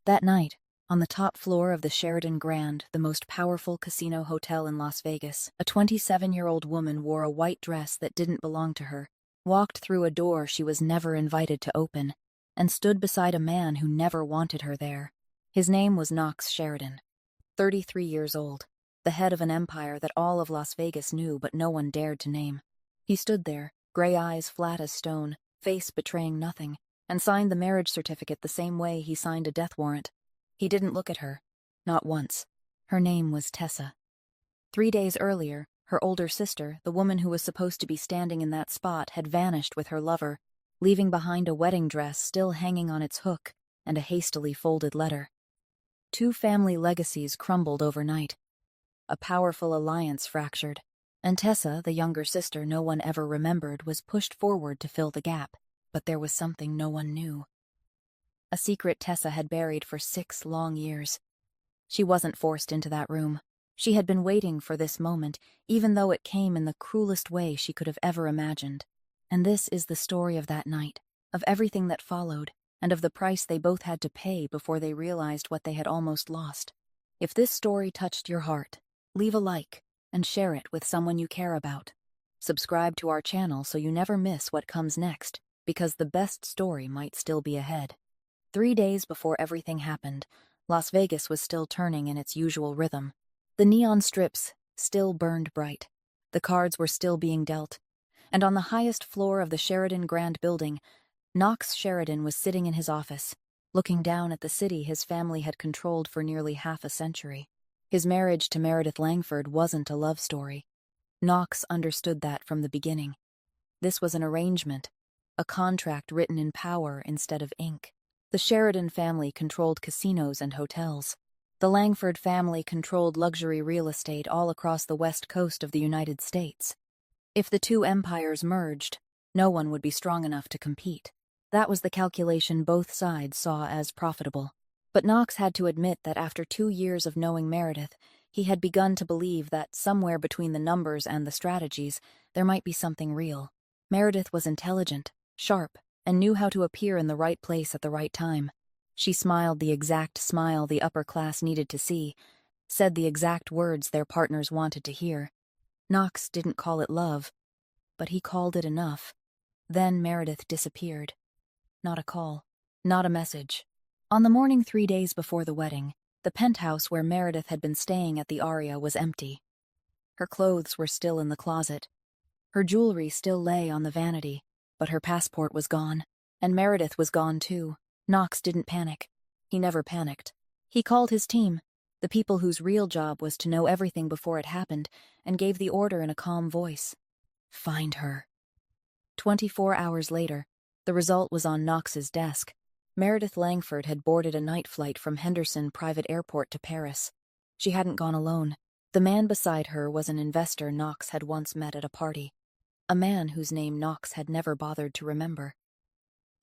That night, on the top floor of the Sheraton Grand, the most powerful casino hotel in Las Vegas, a 27-year-old woman wore a white dress that didn't belong to her, walked through a door she was never invited to open, and stood beside a man who never wanted her there. His name was Knox Sheridan, 33 years old, the head of an empire that all of Las Vegas knew but no one dared to name. He stood there, gray eyes flat as stone, face betraying nothing, and signed the marriage certificate the same way he signed a death warrant. He didn't look at her. Not once. Her name was Tessa. 3 days earlier, her older sister, the woman who was supposed to be standing in that spot, had vanished with her lover, leaving behind a wedding dress still hanging on its hook and a hastily folded letter. 2 family legacies crumbled overnight. A powerful alliance fractured, and Tessa, the younger sister no one ever remembered, was pushed forward to fill the gap. But there was something no one knew. A secret Tessa had buried for 6 long years. She wasn't forced into that room. She had been waiting for this moment, even though it came in the cruelest way she could have ever imagined. And this is the story of that night, of everything that followed, and of the price they both had to pay before they realized what they had almost lost. If this story touched your heart, leave a like and share it with someone you care about. Subscribe to our channel so you never miss what comes next, because the best story might still be ahead. 3 days before everything happened, Las Vegas was still turning in its usual rhythm. The neon strips still burned bright. The cards were still being dealt. And on the highest floor of the Sheraton Grand building, Knox Sheridan was sitting in his office, looking down at the city his family had controlled for nearly half a century. His marriage to Meredith Langford wasn't a love story. Knox understood that from the beginning. This was an arrangement, a contract written in power instead of ink. The Sheridan family controlled casinos and hotels. The Langford family controlled luxury real estate all across the west coast of the United States. If the 2 empires merged, no one would be strong enough to compete. That was the calculation both sides saw as profitable. But Knox had to admit that after 2 years of knowing Meredith, he had begun to believe that somewhere between the numbers and the strategies, there might be something real. Meredith was intelligent, sharp, and knew how to appear in the right place at the right time. She smiled the exact smile the upper class needed to see, said the exact words their partners wanted to hear. Knox didn't call it love, but he called it enough. Then Meredith disappeared. Not a call, not a message. On the morning 3 days before the wedding, the penthouse where Meredith had been staying at the Aria was empty. Her clothes were still in the closet. Her jewelry still lay on the vanity, but her passport was gone, and Meredith was gone too. Knox didn't panic. He never panicked. He called his team, the people whose real job was to know everything before it happened, and gave the order in a calm voice. Find her. 24 hours later, the result was on Knox's desk. Meredith Langford had boarded a night flight from Henderson Private Airport to Paris. She hadn't gone alone. The man beside her was an investor Knox had once met at a party. A man whose name Knox had never bothered to remember.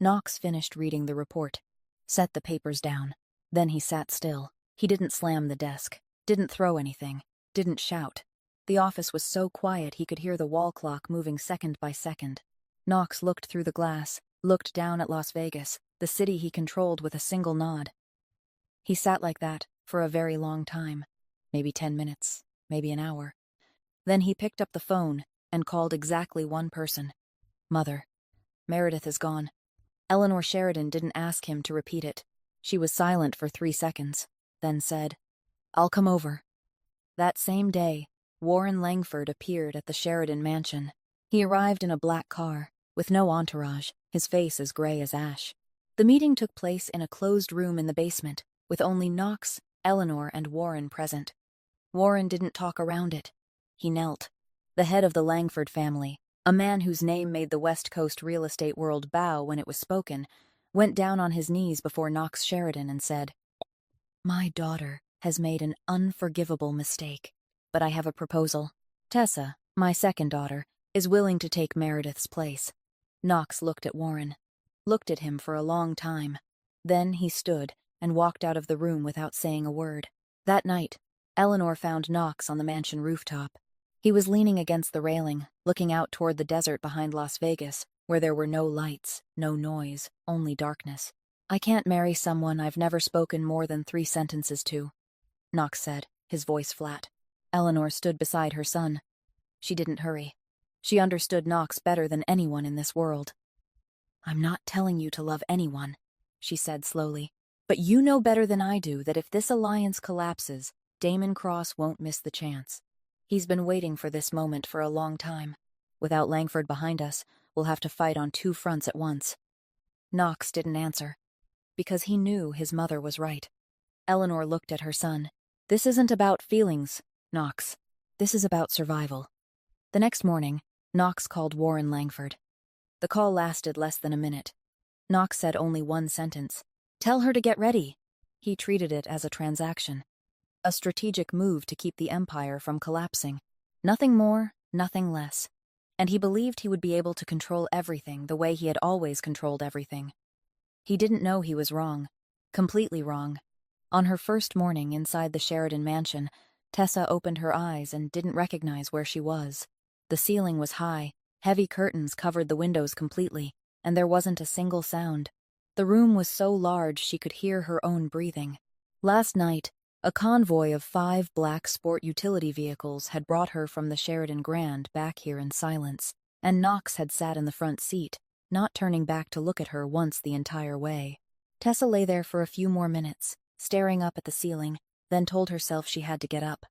Knox finished reading the report, set the papers down. Then he sat still. He didn't slam the desk, didn't throw anything, didn't shout. The office was so quiet he could hear the wall clock moving second by second. Knox looked through the glass, looked down at Las Vegas, the city he controlled, with a single nod. He sat like that for a very long time, maybe 10 minutes, maybe an hour. Then he picked up the phone and called exactly one person. Mother. Meredith is gone. Eleanor Sheridan didn't ask him to repeat it. She was silent for 3 seconds, then said, I'll come over. That same day, Warren Langford appeared at the Sheridan mansion. He arrived in a black car, with no entourage, his face as gray as ash. The meeting took place in a closed room in the basement, with only Knox, Eleanor, and Warren present. Warren didn't talk around it. He knelt. The head of the Langford family, a man whose name made the West Coast real estate world bow when it was spoken, went down on his knees before Knox Sheridan and said, My daughter has made an unforgivable mistake, but I have a proposal. Tessa, my second daughter, is willing to take Meredith's place. Knox looked at Warren, looked at him for a long time. Then he stood and walked out of the room without saying a word. That night, Eleanor found Knox on the mansion rooftop. He was leaning against the railing, looking out toward the desert behind Las Vegas, where there were no lights, no noise, only darkness. I can't marry someone I've never spoken more than 3 sentences to, Knox said, his voice flat. Eleanor stood beside her son. She didn't hurry. She understood Knox better than anyone in this world. I'm not telling you to love anyone, she said slowly. But you know better than I do that if this alliance collapses, Damon Cross won't miss the chance. He's been waiting for this moment for a long time. Without Langford behind us, we'll have to fight on 2 fronts at once. Knox didn't answer, because he knew his mother was right. Eleanor looked at her son. This isn't about feelings, Knox. This is about survival. The next morning, Knox called Warren Langford. The call lasted less than a minute. Knox said only one sentence. Tell her to get ready. He treated it as a transaction. A strategic move to keep the empire from collapsing. Nothing more, nothing less. And he believed he would be able to control everything the way he had always controlled everything. He didn't know he was wrong. Completely wrong. On her first morning inside the Sheridan mansion, Tessa opened her eyes and didn't recognize where she was. The ceiling was high, heavy curtains covered the windows completely, and there wasn't a single sound. The room was so large she could hear her own breathing. Last night, a convoy of 5 black sport utility vehicles had brought her from the Sheridan Grand back here in silence, and Knox had sat in the front seat, not turning back to look at her once the entire way. Tessa lay there for a few more minutes, staring up at the ceiling, then told herself she had to get up.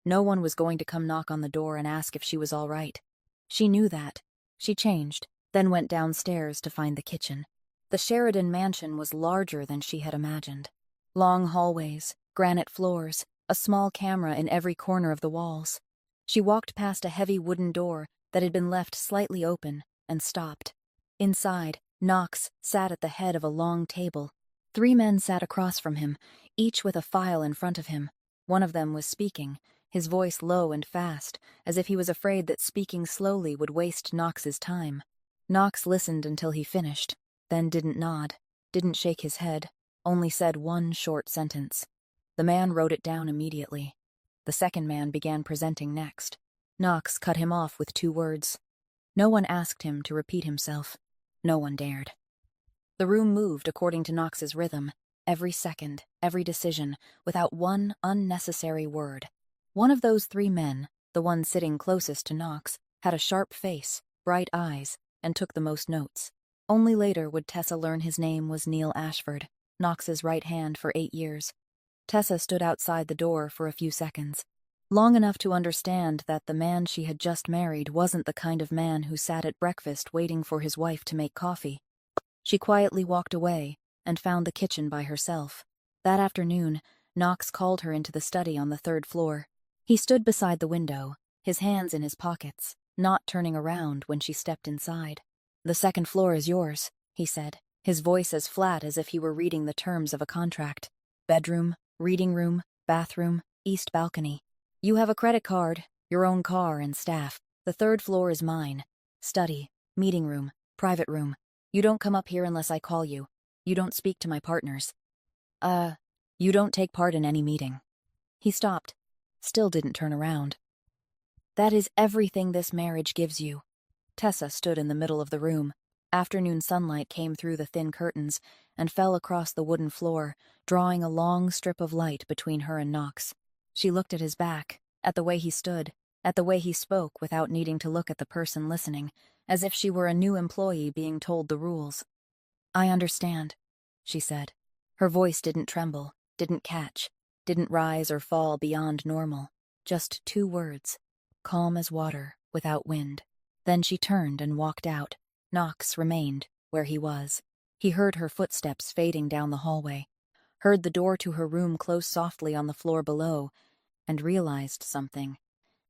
No one was going to come knock on the door and ask if she was all right. She knew that. She changed, then went downstairs to find the kitchen. The Sheridan mansion was larger than she had imagined. Long hallways, granite floors, a small camera in every corner of the walls. She walked past a heavy wooden door that had been left slightly open and stopped. Inside, Knox sat at the head of a long table. 3 men sat across from him, each with a file in front of him. One of them was speaking, his voice low and fast, as if he was afraid that speaking slowly would waste Knox's time. Knox listened until he finished, then didn't nod, didn't shake his head, only said one short sentence. The man wrote it down immediately. The second man began presenting next. Knox cut him off with 2 words. No one asked him to repeat himself. No one dared. The room moved according to Knox's rhythm, every second, every decision, without one unnecessary word. One of those 3 men, the one sitting closest to Knox, had a sharp face, bright eyes, and took the most notes. Only later would Tessa learn his name was Neil Ashford, Knox's right hand for 8 years. Tessa stood outside the door for a few seconds, long enough to understand that the man she had just married wasn't the kind of man who sat at breakfast waiting for his wife to make coffee. She quietly walked away and found the kitchen by herself. That afternoon, Knox called her into the study on the 3rd floor. He stood beside the window, his hands in his pockets, not turning around when she stepped inside. The 2nd floor is yours, he said, his voice as flat as if he were reading the terms of a contract. Bedroom, reading room, bathroom, east balcony. You have a credit card, your own car and staff. The 3rd floor is mine. Study, meeting room, private room. You don't come up here unless I call you. You don't speak to my partners. You don't take part in any meeting. He stopped, still didn't turn around. That is everything this marriage gives you. Tessa stood in the middle of the room. Afternoon sunlight came through the thin curtains and fell across the wooden floor, drawing a long strip of light between her and Knox. She looked at his back, at the way he stood, at the way he spoke without needing to look at the person listening, as if she were a new employee being told the rules. I understand, she said. Her voice didn't tremble, didn't catch, didn't rise or fall beyond normal. Just 2 words, calm as water, without wind. Then she turned and walked out. Knox remained where he was. He heard her footsteps fading down the hallway, heard the door to her room close softly on the floor below, and realized something.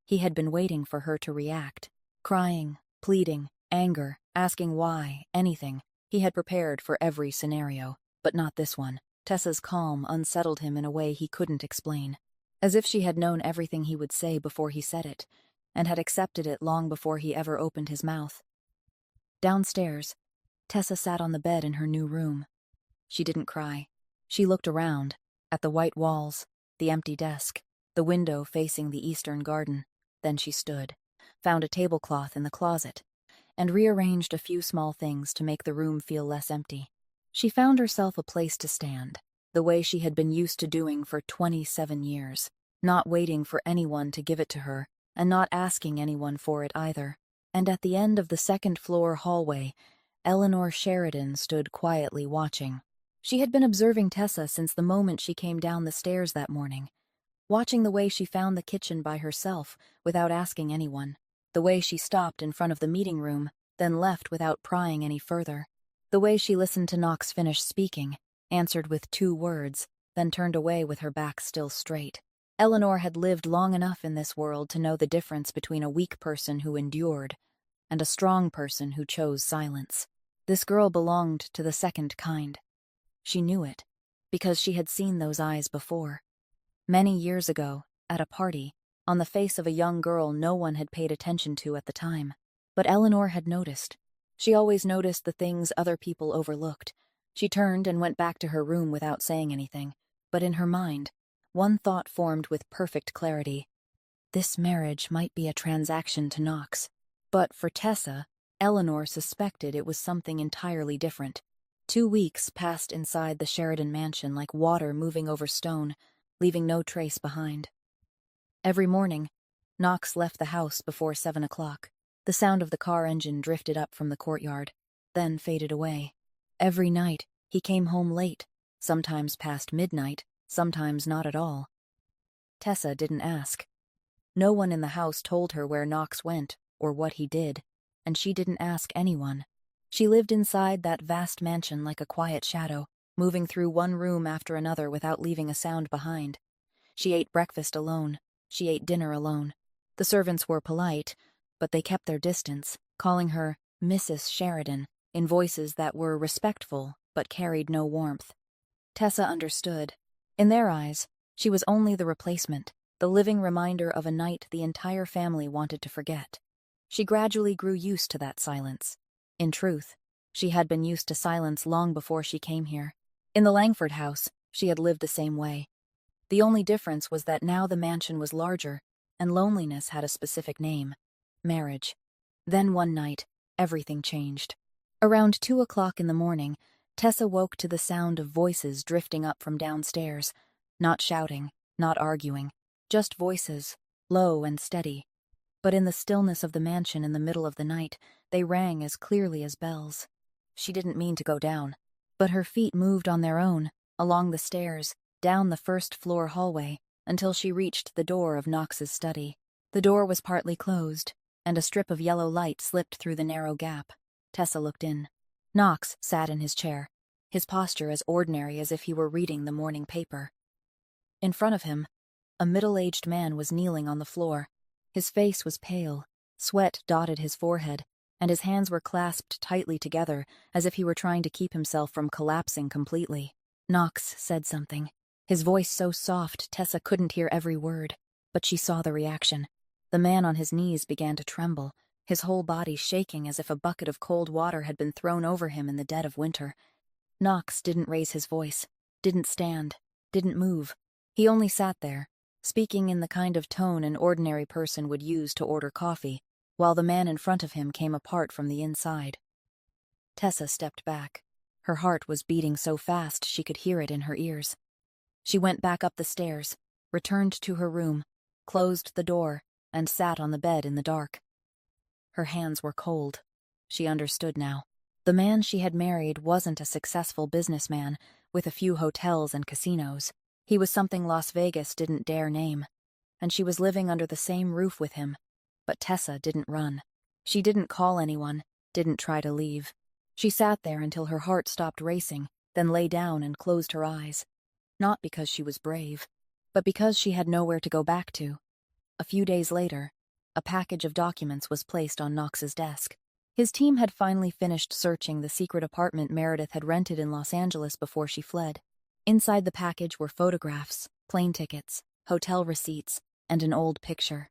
He had been waiting for her to react. Crying, pleading, anger, asking why, anything. He had prepared for every scenario, but not this one. Tessa's calm unsettled him in a way he couldn't explain. As if she had known everything he would say before he said it, and had accepted it long before he ever opened his mouth. Downstairs, Tessa sat on the bed in her new room. She didn't cry. She looked around, at the white walls, the empty desk, the window facing the eastern garden. Then she stood, found a tablecloth in the closet, and rearranged a few small things to make the room feel less empty. She found herself a place to stand, the way she had been used to doing for 27 years, not waiting for anyone to give it to her, and not asking anyone for it either. And at the end of the second-floor hallway, Eleanor Sheridan stood quietly watching. She had been observing Tessa since the moment she came down the stairs that morning, watching the way she found the kitchen by herself without asking anyone, the way she stopped in front of the meeting room, then left without prying any further, the way she listened to Knox finish speaking, answered with 2 words, then turned away with her back still straight. Eleanor had lived long enough in this world to know the difference between a weak person who endured and a strong person who chose silence. This girl belonged to the second kind. She knew it, because she had seen those eyes before. Many years ago, at a party, on the face of a young girl no one had paid attention to at the time. But Eleanor had noticed. She always noticed the things other people overlooked. She turned and went back to her room without saying anything, but in her mind, one thought formed with perfect clarity. This marriage might be a transaction to Knox. But for Tessa, Eleanor suspected it was something entirely different. 2 weeks passed inside the Sheridan mansion like water moving over stone, leaving no trace behind. Every morning, Knox left the house before 7 o'clock. The sound of the car engine drifted up from the courtyard, then faded away. Every night, he came home late, sometimes past midnight, sometimes not at all. Tessa didn't ask. No one in the house told her where Knox went or what he did, and she didn't ask anyone. She lived inside that vast mansion like a quiet shadow, moving through one room after another without leaving a sound behind. She ate breakfast alone. She ate dinner alone. The servants were polite, but they kept their distance, calling her Mrs. Sheridan in voices that were respectful but carried no warmth. Tessa understood. In their eyes, she was only the replacement, the living reminder of a night the entire family wanted to forget. She gradually grew used to that silence. In truth, she had been used to silence long before she came here. In the Langford house, she had lived the same way. The only difference was that now the mansion was larger, and loneliness had a specific name: marriage. Then one night, everything changed. Around 2 o'clock in the morning, Tessa woke to the sound of voices drifting up from downstairs, not shouting, not arguing, just voices, low and steady. But in the stillness of the mansion in the middle of the night, they rang as clearly as bells. She didn't mean to go down, but her feet moved on their own, along the stairs, down the first-floor hallway, until she reached the door of Knox's study. The door was partly closed, and a strip of yellow light slipped through the narrow gap. Tessa looked in. Knox sat in his chair, his posture as ordinary as if he were reading the morning paper. In front of him, a middle-aged man was kneeling on the floor. His face was pale, sweat dotted his forehead, and his hands were clasped tightly together as if he were trying to keep himself from collapsing completely. Knox said something, his voice so soft Tessa couldn't hear every word, but she saw the reaction. The man on his knees began to tremble, his whole body shaking as if a bucket of cold water had been thrown over him in the dead of winter. Knox didn't raise his voice, didn't stand, didn't move. He only sat there, speaking in the kind of tone an ordinary person would use to order coffee, while the man in front of him came apart from the inside. Tessa stepped back. Her heart was beating so fast she could hear it in her ears. She went back up the stairs, returned to her room, closed the door, and sat on the bed in the dark. Her hands were cold. She understood now. The man she had married wasn't a successful businessman with a few hotels and casinos. He was something Las Vegas didn't dare name, and she was living under the same roof with him. But Tessa didn't run. She didn't call anyone, didn't try to leave. She sat there until her heart stopped racing, then lay down and closed her eyes. Not because she was brave, but because she had nowhere to go back to. A few days later, a package of documents was placed on Knox's desk. His team had finally finished searching the secret apartment Meredith had rented in Los Angeles before she fled. Inside the package were photographs, plane tickets, hotel receipts, and an old picture.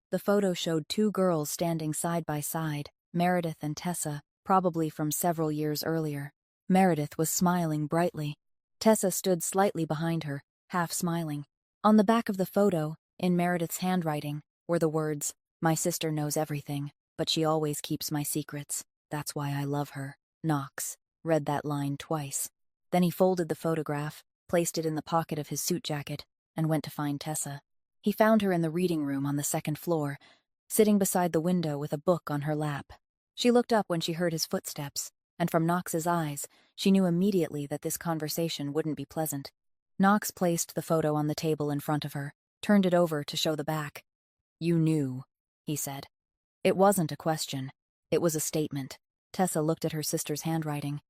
The photo showed 2 girls standing side by side, Meredith and Tessa, probably from several years earlier. Meredith was smiling brightly. Tessa stood slightly behind her, half smiling. On the back of the photo, in Meredith's handwriting, were the words, "My sister knows everything, but she always keeps my secrets. That's why I love her. Knox." read that line twice. Then he folded the photograph, placed it in the pocket of his suit jacket, and went to find Tessa. He found her in the reading room on the second floor, sitting beside the window with a book on her lap. She looked up when she heard his footsteps, and from Knox's eyes, she knew immediately that this conversation wouldn't be pleasant. Knox placed the photo on the table in front of her, turned it over to show the back. "You knew," he said. It wasn't a question. It was a statement. Tessa looked at her sister's handwriting.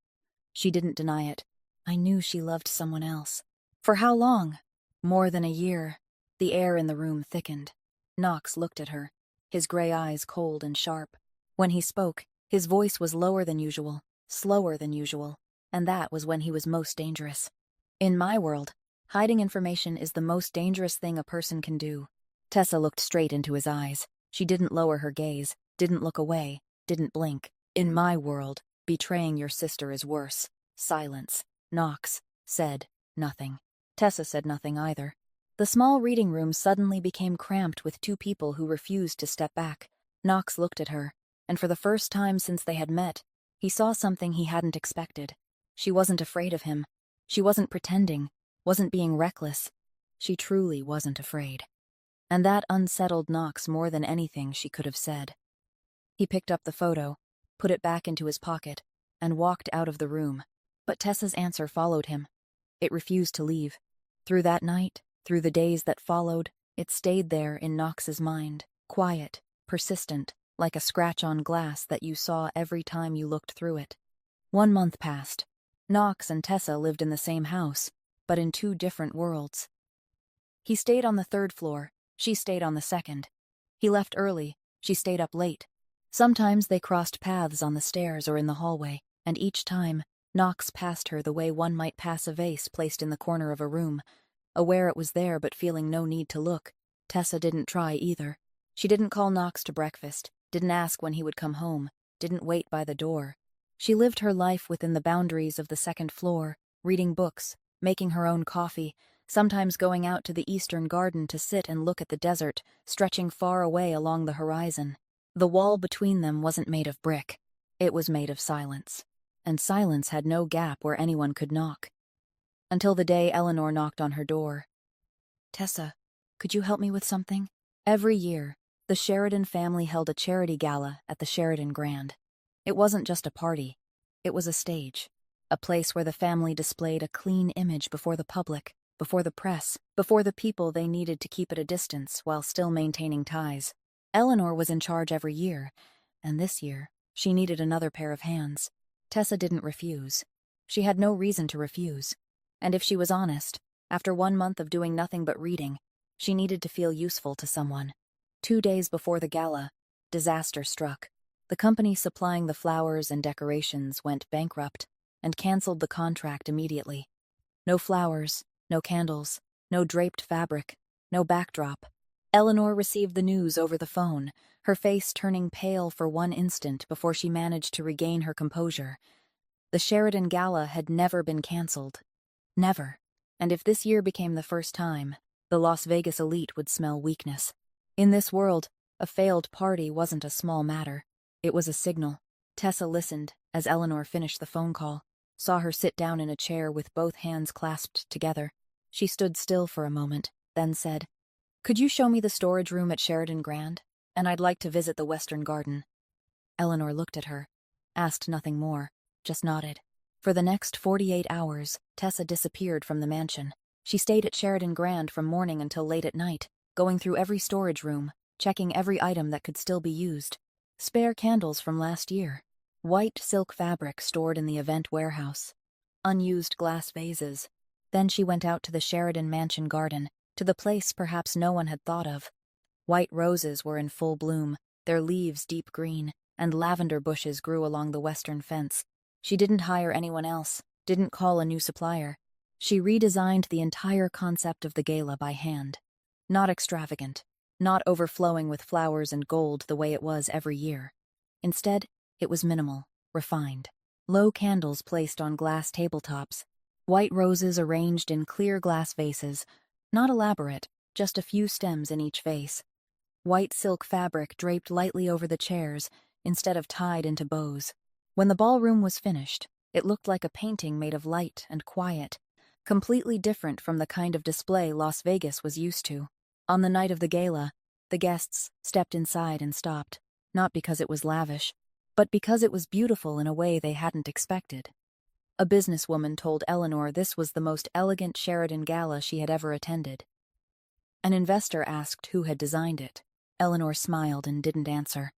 She didn't deny it. "I knew she loved someone else." "For how long?" "More than a year." The air in the room thickened. Knox looked at her, his gray eyes cold and sharp. When he spoke, his voice was lower than usual, slower than usual, and that was when he was most dangerous. "In my world, hiding information is the most dangerous thing a person can do." Tessa looked straight into his eyes. She didn't lower her gaze, didn't look away, didn't blink. "In my world, betraying your sister is worse." Silence. Knox said nothing. Tessa said nothing either. The small reading room suddenly became cramped with two people who refused to step back. Knox looked at her, and for the first time since they had met, he saw something he hadn't expected. She wasn't afraid of him. She wasn't pretending, wasn't being reckless. She truly wasn't afraid. And that unsettled Knox more than anything she could have said. He picked up the photo, put it back into his pocket, and walked out of the room. But Tessa's answer followed him. It refused to leave. Through that night, through the days that followed, it stayed there in Knox's mind, quiet, persistent, like a scratch on glass that you saw every time you looked through it. 1 month passed. Knox and Tessa lived in the same house, but in two different worlds. He stayed on the 3rd floor, she stayed on the 2nd. He left early, she stayed up late. Sometimes they crossed paths on the stairs or in the hallway, and each time, Knox passed her the way one might pass a vase placed in the corner of a room, aware it was there but feeling no need to look. Tessa didn't try either. She didn't call Knox to breakfast, didn't ask when he would come home, didn't wait by the door. She lived her life within the boundaries of the 2nd floor, reading books, making her own coffee, sometimes going out to the eastern garden to sit and look at the desert, stretching far away along the horizon. The wall between them wasn't made of brick. It was made of silence. And silence had no gap where anyone could knock. Until the day Eleanor knocked on her door. "Tessa, could you help me with something?" Every year, the Sheridan family held a charity gala at the Sheridan Grand. It wasn't just a party. It was a stage. A place where the family displayed a clean image before the public, before the press, before the people they needed to keep at a distance while still maintaining ties. Eleanor was in charge every year, and this year, she needed another pair of hands. Tessa didn't refuse. She had no reason to refuse. And if she was honest, after 1 month of doing nothing but reading, she needed to feel useful to someone. 2 days before the gala, disaster struck. The company supplying the flowers and decorations went bankrupt and canceled the contract immediately. No flowers, no candles, no draped fabric, no backdrop. Eleanor received the news over the phone, her face turning pale for 1 instant before she managed to regain her composure. The Sheridan Gala had never been canceled. Never. And if this year became the first time, the Las Vegas elite would smell weakness. In this world, a failed party wasn't a small matter. It was a signal. Tessa listened as Eleanor finished the phone call, saw her sit down in a chair with both hands clasped together. She stood still for a moment, then said, "Could you show me the storage room at Sheridan Grand? And I'd like to visit the Western Garden." Eleanor looked at her, asked nothing more, just nodded. For the next 48 hours, Tessa disappeared from the mansion. She stayed at Sheridan Grand from morning until late at night, going through every storage room, checking every item that could still be used. Spare candles from last year, white silk fabric stored in the event warehouse, unused glass vases. Then she went out to the Sheridan Mansion garden, to the place perhaps no one had thought of. White roses were in full bloom, their leaves deep green, and lavender bushes grew along the western fence. She didn't hire anyone else, didn't call a new supplier. She redesigned the entire concept of the gala by hand. Not extravagant, not overflowing with flowers and gold the way it was every year. Instead, it was minimal, refined. Low candles placed on glass tabletops, white roses arranged in clear glass vases, not elaborate, just a few stems in each vase. White silk fabric draped lightly over the chairs instead of tied into bows. When the ballroom was finished, It looked like a painting made of light and quiet, completely different from the kind of display Las Vegas was used to. On the night of the gala, the guests stepped inside and stopped, not because it was lavish, but because it was beautiful in a way they hadn't expected. A businesswoman told Eleanor this was the most elegant Sheridan gala she had ever attended. An investor asked who had designed it. Eleanor smiled and didn't answer.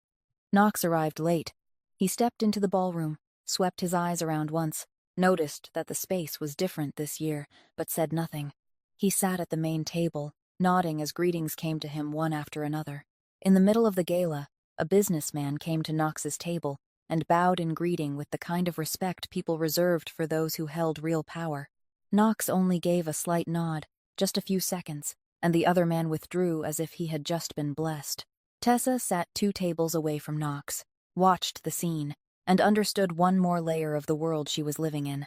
Knox arrived late. He stepped into the ballroom, swept his eyes around once, noticed that the space was different this year, but said nothing. He sat at the main table, nodding as greetings came to him one after another. In the middle of the gala, a businessman came to Knox's table and bowed in greeting with the kind of respect people reserved for those who held real power. Knox only gave a slight nod, just a few seconds, and the other man withdrew as if he had just been blessed. Tessa sat 2 tables away from Knox, watched the scene, and understood one more layer of the world she was living in.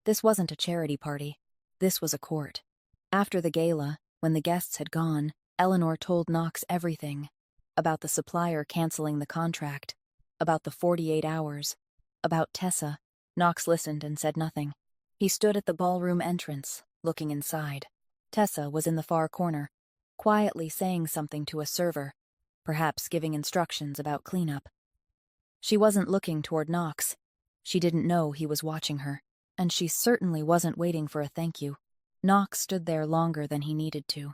This wasn't a charity party. This was a court. After the gala, when the guests had gone, Eleanor told Knox everything. About the supplier canceling the contract, about the 48 hours, about Tessa. Knox listened and said nothing. He stood at the ballroom entrance, looking inside. Tessa was in the far corner, quietly saying something to a server, perhaps giving instructions about cleanup. She wasn't looking toward Knox. She didn't know he was watching her, and she certainly wasn't waiting for a thank you. Knox stood there longer than he needed to.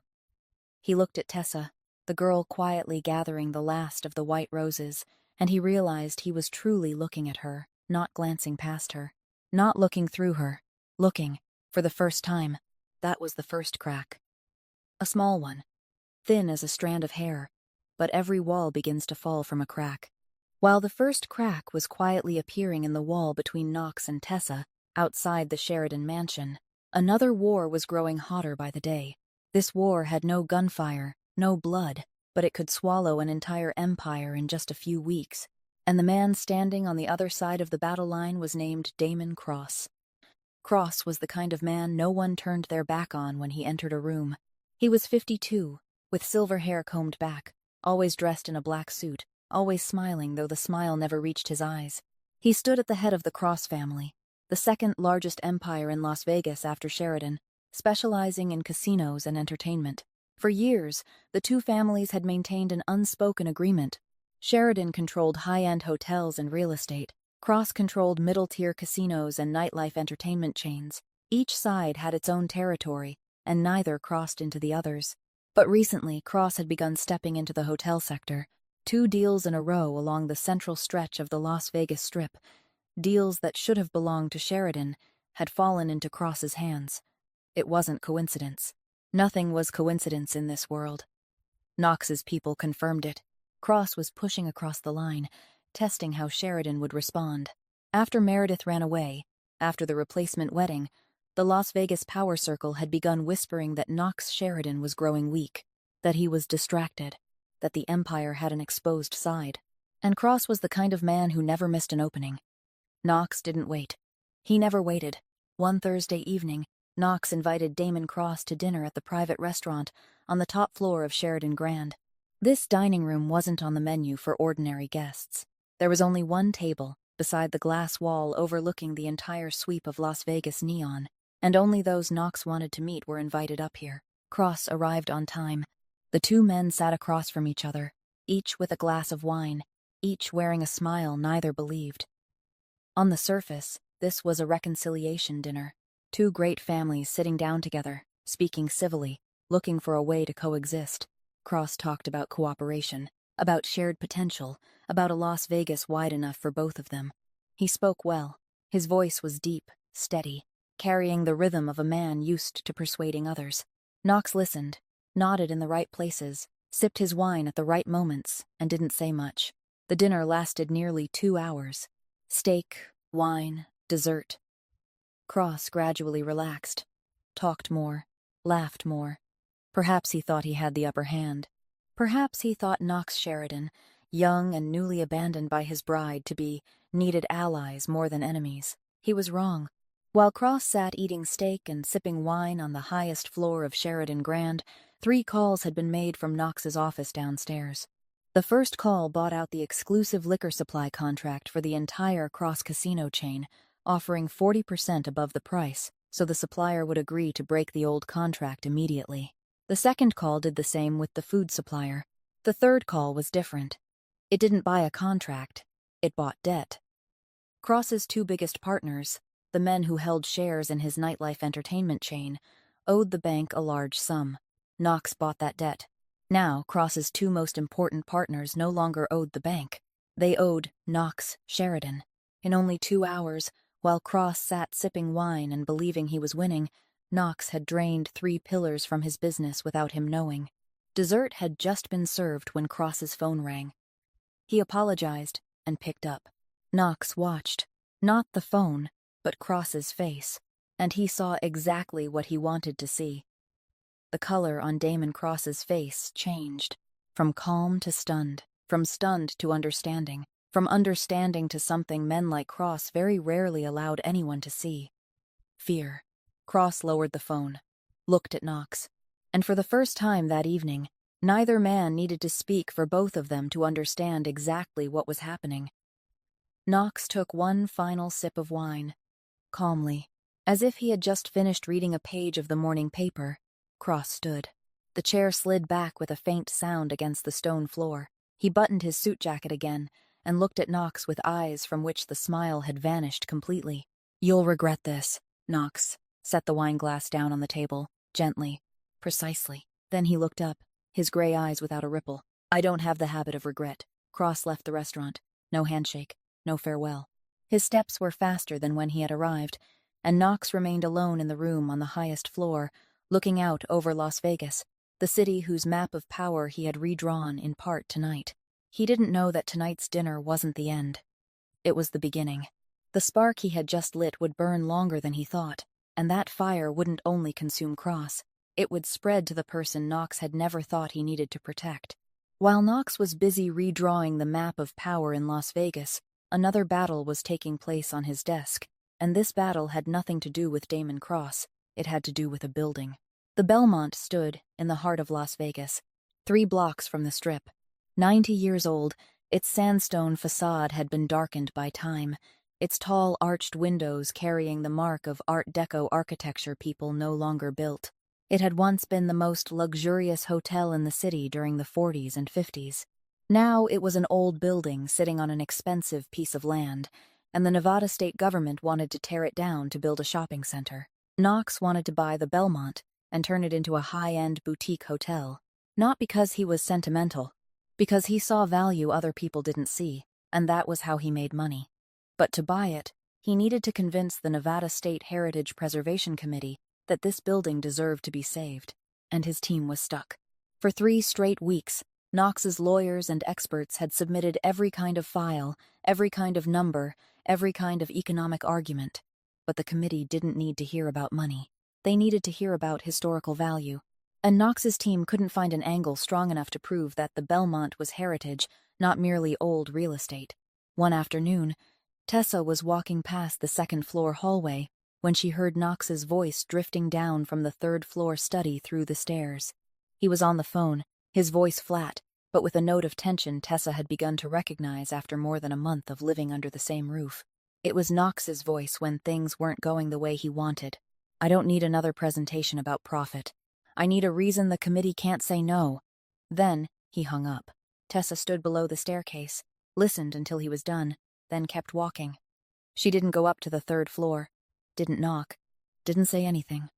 He looked at Tessa, the girl quietly gathering the last of the white roses, and he realized he was truly looking at her, not glancing past her, not looking through her, looking, for the first time. That was the first crack. A small one, thin as a strand of hair, but every wall begins to fall from a crack. While the first crack was quietly appearing in the wall between Knox and Tessa, outside the Sheridan mansion, another war was growing hotter by the day. This war had no gunfire, no blood, but it could swallow an entire empire in just a few weeks, and the man standing on the other side of the battle line was named Damon Cross. Cross was the kind of man no one turned their back on when he entered a room. He was 52, with silver hair combed back, always dressed in a black suit, always smiling though the smile never reached his eyes. He stood at the head of the Cross family, the second largest empire in Las Vegas after Sheridan, specializing in casinos and entertainment. For years, the two families had maintained an unspoken agreement. Sheridan controlled high-end hotels and real estate. Cross controlled middle-tier casinos and nightlife entertainment chains. Each side had its own territory, and neither crossed into the others. But recently, Cross had begun stepping into the hotel sector. 2 deals in a row along the central stretch of the Las Vegas Strip. Deals that should have belonged to Sheridan had fallen into Cross's hands. It wasn't coincidence. Nothing was coincidence in this world. Knox's people confirmed it. Cross was pushing across the line, testing how Sheridan would respond. After Meredith ran away, after the replacement wedding, the Las Vegas power circle had begun whispering that Knox Sheridan was growing weak, that he was distracted, that the empire had an exposed side. And Cross was the kind of man who never missed an opening. Knox didn't wait. He never waited. One Thursday evening, Knox invited Damon Cross to dinner at the private restaurant on the top floor of Sheridan Grand. This dining room wasn't on the menu for ordinary guests. There was only one table, beside the glass wall overlooking the entire sweep of Las Vegas neon, and only those Knox wanted to meet were invited up here. Cross arrived on time. The 2 men sat across from each other, each with a glass of wine, each wearing a smile neither believed. On the surface, this was a reconciliation dinner. 2 great families sitting down together, speaking civilly, looking for a way to coexist. Cross talked about cooperation, about shared potential, about a Las Vegas wide enough for both of them. He spoke well. His voice was deep, steady, carrying the rhythm of a man used to persuading others. Knox listened, nodded in the right places, sipped his wine at the right moments, and didn't say much. The dinner lasted nearly 2 hours. Steak, wine, dessert. Cross gradually relaxed, talked more, laughed more. Perhaps he thought he had the upper hand. Perhaps he thought Knox Sheridan, young and newly abandoned by his bride to be, needed allies more than enemies. He was wrong. While Cross sat eating steak and sipping wine on the highest floor of Sheridan Grand, 3 calls had been made from Knox's office downstairs. The first call bought out the exclusive liquor supply contract for the entire Cross casino chain, offering 40% above the price, so the supplier would agree to break the old contract immediately. The second call did the same with the food supplier. The third call was different. It didn't buy a contract, it bought debt. Cross's two biggest partners, the men who held shares in his nightlife entertainment chain, owed the bank a large sum. Knox bought that debt. Now, Cross's two most important partners no longer owed the bank. They owed Knox Sheridan. In only 2 hours, while Cross sat sipping wine and believing he was winning, Knox had drained 3 pillars from his business without him knowing. Dessert had just been served when Cross's phone rang. He apologized and picked up. Knox watched, not the phone, but Cross's face, and he saw exactly what he wanted to see. The color on Damon Cross's face changed, from calm to stunned, from stunned to understanding, from understanding to something men like Cross very rarely allowed anyone to see. Fear. Cross lowered the phone, looked at Knox, and for the first time that evening, neither man needed to speak for both of them to understand exactly what was happening. Knox took one final sip of wine, calmly, as if he had just finished reading a page of the morning paper. Cross stood. The chair slid back with a faint sound against the stone floor. He buttoned his suit jacket again and looked at Knox with eyes from which the smile had vanished completely. "You'll regret this." Knox set the wine glass down on the table, gently, precisely. Then he looked up, his gray eyes without a ripple. "I don't have the habit of regret." Cross left the restaurant. No handshake, no farewell. His steps were faster than when he had arrived, and Knox remained alone in the room on the highest floor, looking out over Las Vegas, the city whose map of power he had redrawn in part tonight. He didn't know that tonight's dinner wasn't the end. It was the beginning. The spark he had just lit would burn longer than he thought, and that fire wouldn't only consume Cross. It would spread to the person Knox had never thought he needed to protect. While Knox was busy redrawing the map of power in Las Vegas, another battle was taking place on his desk, and this battle had nothing to do with Damon Cross. It had to do with a building. The Belmont stood in the heart of Las Vegas, 3 blocks from the Strip. 90 years old, its sandstone facade had been darkened by time, its tall arched windows carrying the mark of Art Deco architecture people no longer built. It had once been the most luxurious hotel in the city during the 40s and 50s. Now it was an old building sitting on an expensive piece of land, and the Nevada state government wanted to tear it down to build a shopping center. Knox wanted to buy the Belmont and turn it into a high-end boutique hotel, not because he was sentimental, because he saw value other people didn't see, and that was how he made money. But to buy it, he needed to convince the Nevada State Heritage Preservation Committee that this building deserved to be saved, and his team was stuck. For 3 straight weeks, Knox's lawyers and experts had submitted every kind of file, every kind of number, every kind of economic argument. But the committee didn't need to hear about money. They needed to hear about historical value. And Knox's team couldn't find an angle strong enough to prove that the Belmont was heritage, not merely old real estate. One afternoon, Tessa was walking past the second-floor hallway when she heard Knox's voice drifting down from the third-floor study through the stairs. He was on the phone, his voice flat, but with a note of tension Tessa had begun to recognize after more than a month of living under the same roof. It was Knox's voice when things weren't going the way he wanted. "I don't need another presentation about profit. I need a reason the committee can't say no." Then he hung up. Tessa stood below the staircase, listened until he was done, then kept walking. She didn't go up to the 3rd floor, didn't knock, didn't say anything.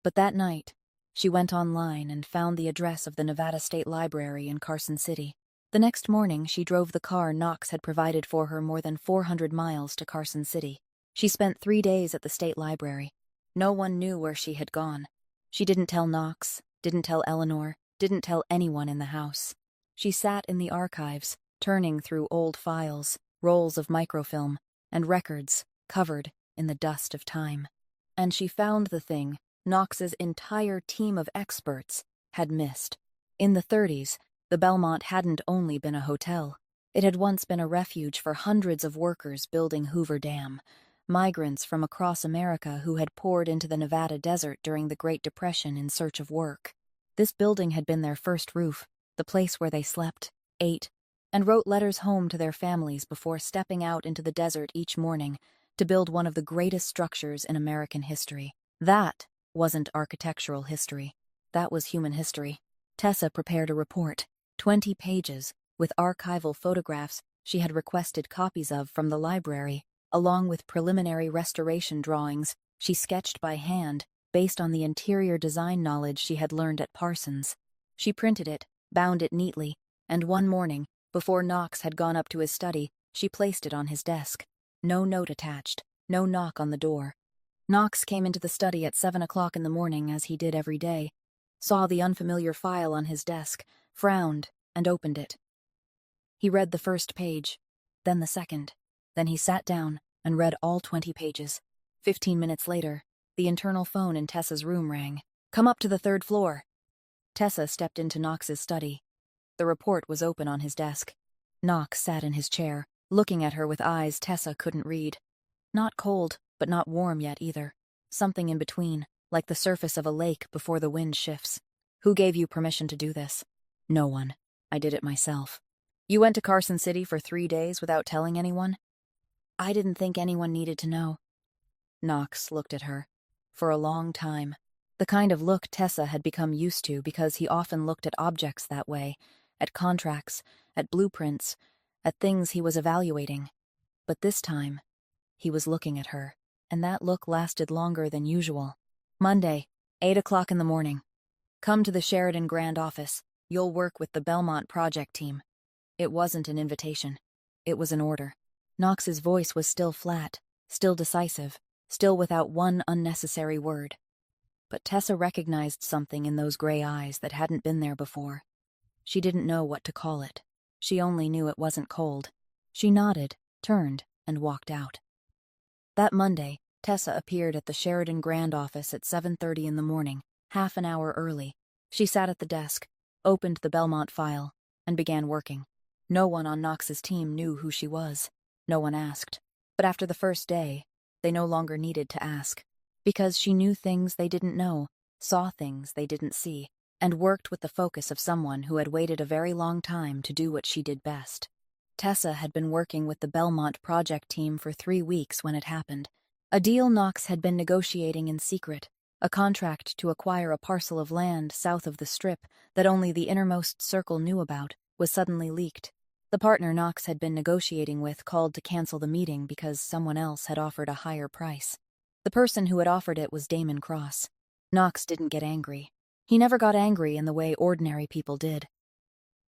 But that night, she went online and found the address of the Nevada State Library in Carson City. The next morning, she drove the car Knox had provided for her more than 400 miles to Carson City. She spent 3 days at the state library. No one knew where she had gone. She didn't tell Knox, didn't tell Eleanor, didn't tell anyone in the house. She sat in the archives, turning through old files, rolls of microfilm, and records covered in the dust of time. And she found the thing Knox's entire team of experts had missed. In the 30s, the Belmont hadn't only been a hotel. It had once been a refuge for hundreds of workers building Hoover Dam, migrants from across America who had poured into the Nevada desert during the Great Depression in search of work. This building had been their first roof, the place where they slept, ate, and wrote letters home to their families before stepping out into the desert each morning to build one of the greatest structures in American history. That wasn't architectural history. That was human history. Tessa prepared a report, 20 pages, with archival photographs she had requested copies of from the library, along with preliminary restoration drawings she sketched by hand based on the interior design knowledge she had learned at Parsons. She printed it, bound it neatly, and one morning, before Knox had gone up to his study, she placed it on his desk. No note attached, no knock on the door. Knox came into the study at 7 o'clock in the morning, as he did every day, saw the unfamiliar file on his desk, frowned, and opened it. He read the first page, then the second. Then he sat down and read all 20 pages. 15 minutes later, the internal phone in Tessa's room rang. "Come up to the 3rd floor." Tessa stepped into Knox's study. The report was open on his desk. Knox sat in his chair, looking at her with eyes Tessa couldn't read. Not cold, but not warm yet either. Something in between, like the surface of a lake before the wind shifts. "Who gave you permission to do this?" "No one. I did it myself." "You went to Carson City for 3 days without telling anyone?" "I didn't think anyone needed to know." Knox looked at her. For a long time. The kind of look Tessa had become used to because he often looked at objects that way, at contracts, at blueprints, at things he was evaluating. But this time, he was looking at her, and that look lasted longer than usual. "Monday, 8 o'clock in the morning. Come to the Sheridan Grand office. You'll work with the Belmont project team." It wasn't an invitation. It was an order. Knox's voice was still flat, still decisive, still without one unnecessary word. But Tessa recognized something in those gray eyes that hadn't been there before. She didn't know what to call it. She only knew it wasn't cold. She nodded, turned, and walked out. That Monday, Tessa appeared at the Sheridan Grand office at 7:30 in the morning, half an hour early. She sat at the desk, opened the Belmont file, and began working. No one on Knox's team knew who she was. No one asked. But after the first day, they no longer needed to ask. Because she knew things they didn't know, saw things they didn't see, and worked with the focus of someone who had waited a very long time to do what she did best. Tessa had been working with the Belmont project team for 3 weeks when it happened. A deal Knox had been negotiating in secret, a contract to acquire a parcel of land south of the Strip that only the innermost circle knew about, was suddenly leaked. The partner Knox had been negotiating with called to cancel the meeting because someone else had offered a higher price. The person who had offered it was Damon Cross. Knox didn't get angry. He never got angry in the way ordinary people did.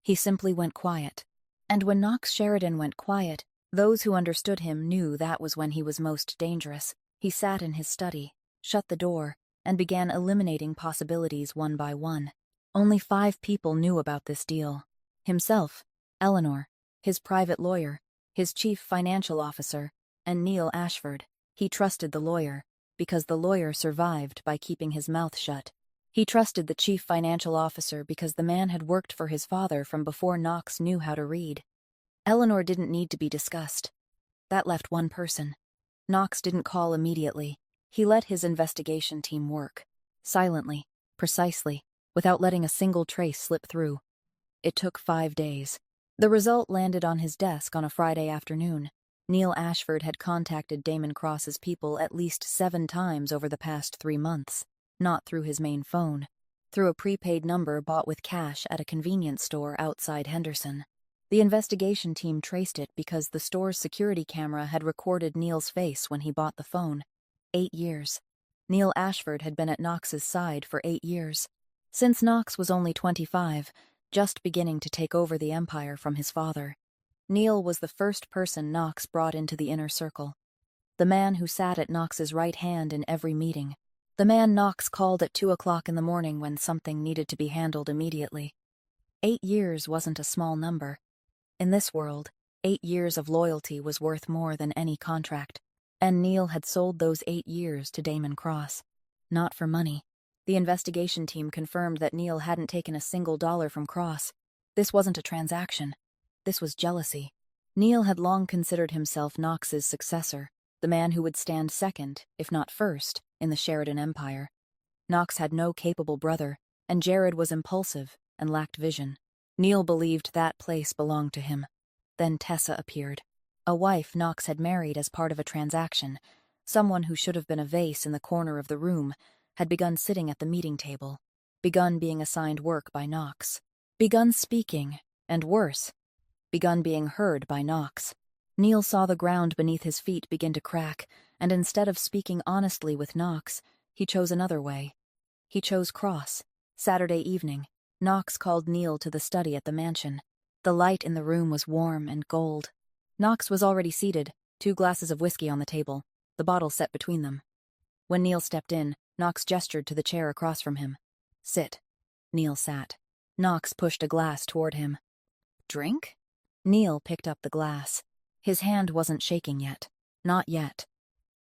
He simply went quiet. And when Knox Sheridan went quiet, those who understood him knew that was when he was most dangerous. He sat in his study, shut the door, and began eliminating possibilities one by one. Only 5 people knew about this deal. Himself, Eleanor, his private lawyer, his chief financial officer, and Neil Ashford. He trusted the lawyer, because the lawyer survived by keeping his mouth shut. He trusted the chief financial officer because the man had worked for his father from before Knox knew how to read. Eleanor didn't need to be discussed. That left one person. Knox didn't call immediately. He let his investigation team work. Silently, precisely, without letting a single trace slip through. It took 5 days. The result landed on his desk on a Friday afternoon. Neil Ashford had contacted Damon Cross's people at least 7 times over the past 3 months, not through his main phone, through a prepaid number bought with cash at a convenience store outside Henderson. The investigation team traced it because the store's security camera had recorded Neil's face when he bought the phone. 8 years. Neil Ashford had been at Knox's side for 8 years. Since Knox was only 25, just beginning to take over the empire from his father. Neil was the first person Knox brought into the inner circle. The man who sat at Knox's right hand in every meeting. The man Knox called at 2 o'clock in the morning when something needed to be handled immediately. 8 years wasn't a small number. In this world, 8 years of loyalty was worth more than any contract. And Neil had sold those 8 years to Damon Cross. Not for money. The investigation team confirmed that Neil hadn't taken a single dollar from Cross. This wasn't a transaction. This was jealousy. Neil had long considered himself Knox's successor, the man who would stand second, if not first, in the Sheridan Empire. Knox had no capable brother, and Jared was impulsive and lacked vision. Neil believed that place belonged to him. Then Tessa appeared. A wife Knox had married as part of a transaction, someone who should have been a vase in the corner of the room, had begun sitting at the meeting table, begun being assigned work by Knox, begun speaking, and worse, begun being heard by Knox. Neil saw the ground beneath his feet begin to crack, and instead of speaking honestly with Knox, he chose another way. He chose cross. Saturday evening, Knox called Neil to the study at the mansion. The light in the room was warm and gold. Knox was already seated, 2 glasses of whiskey on the table, the bottle set between them. When Neil stepped in, Knox gestured to the chair across from him. "Sit." Neil sat. Knox pushed a glass toward him. "Drink?" Neil picked up the glass. His hand wasn't shaking yet. Not yet.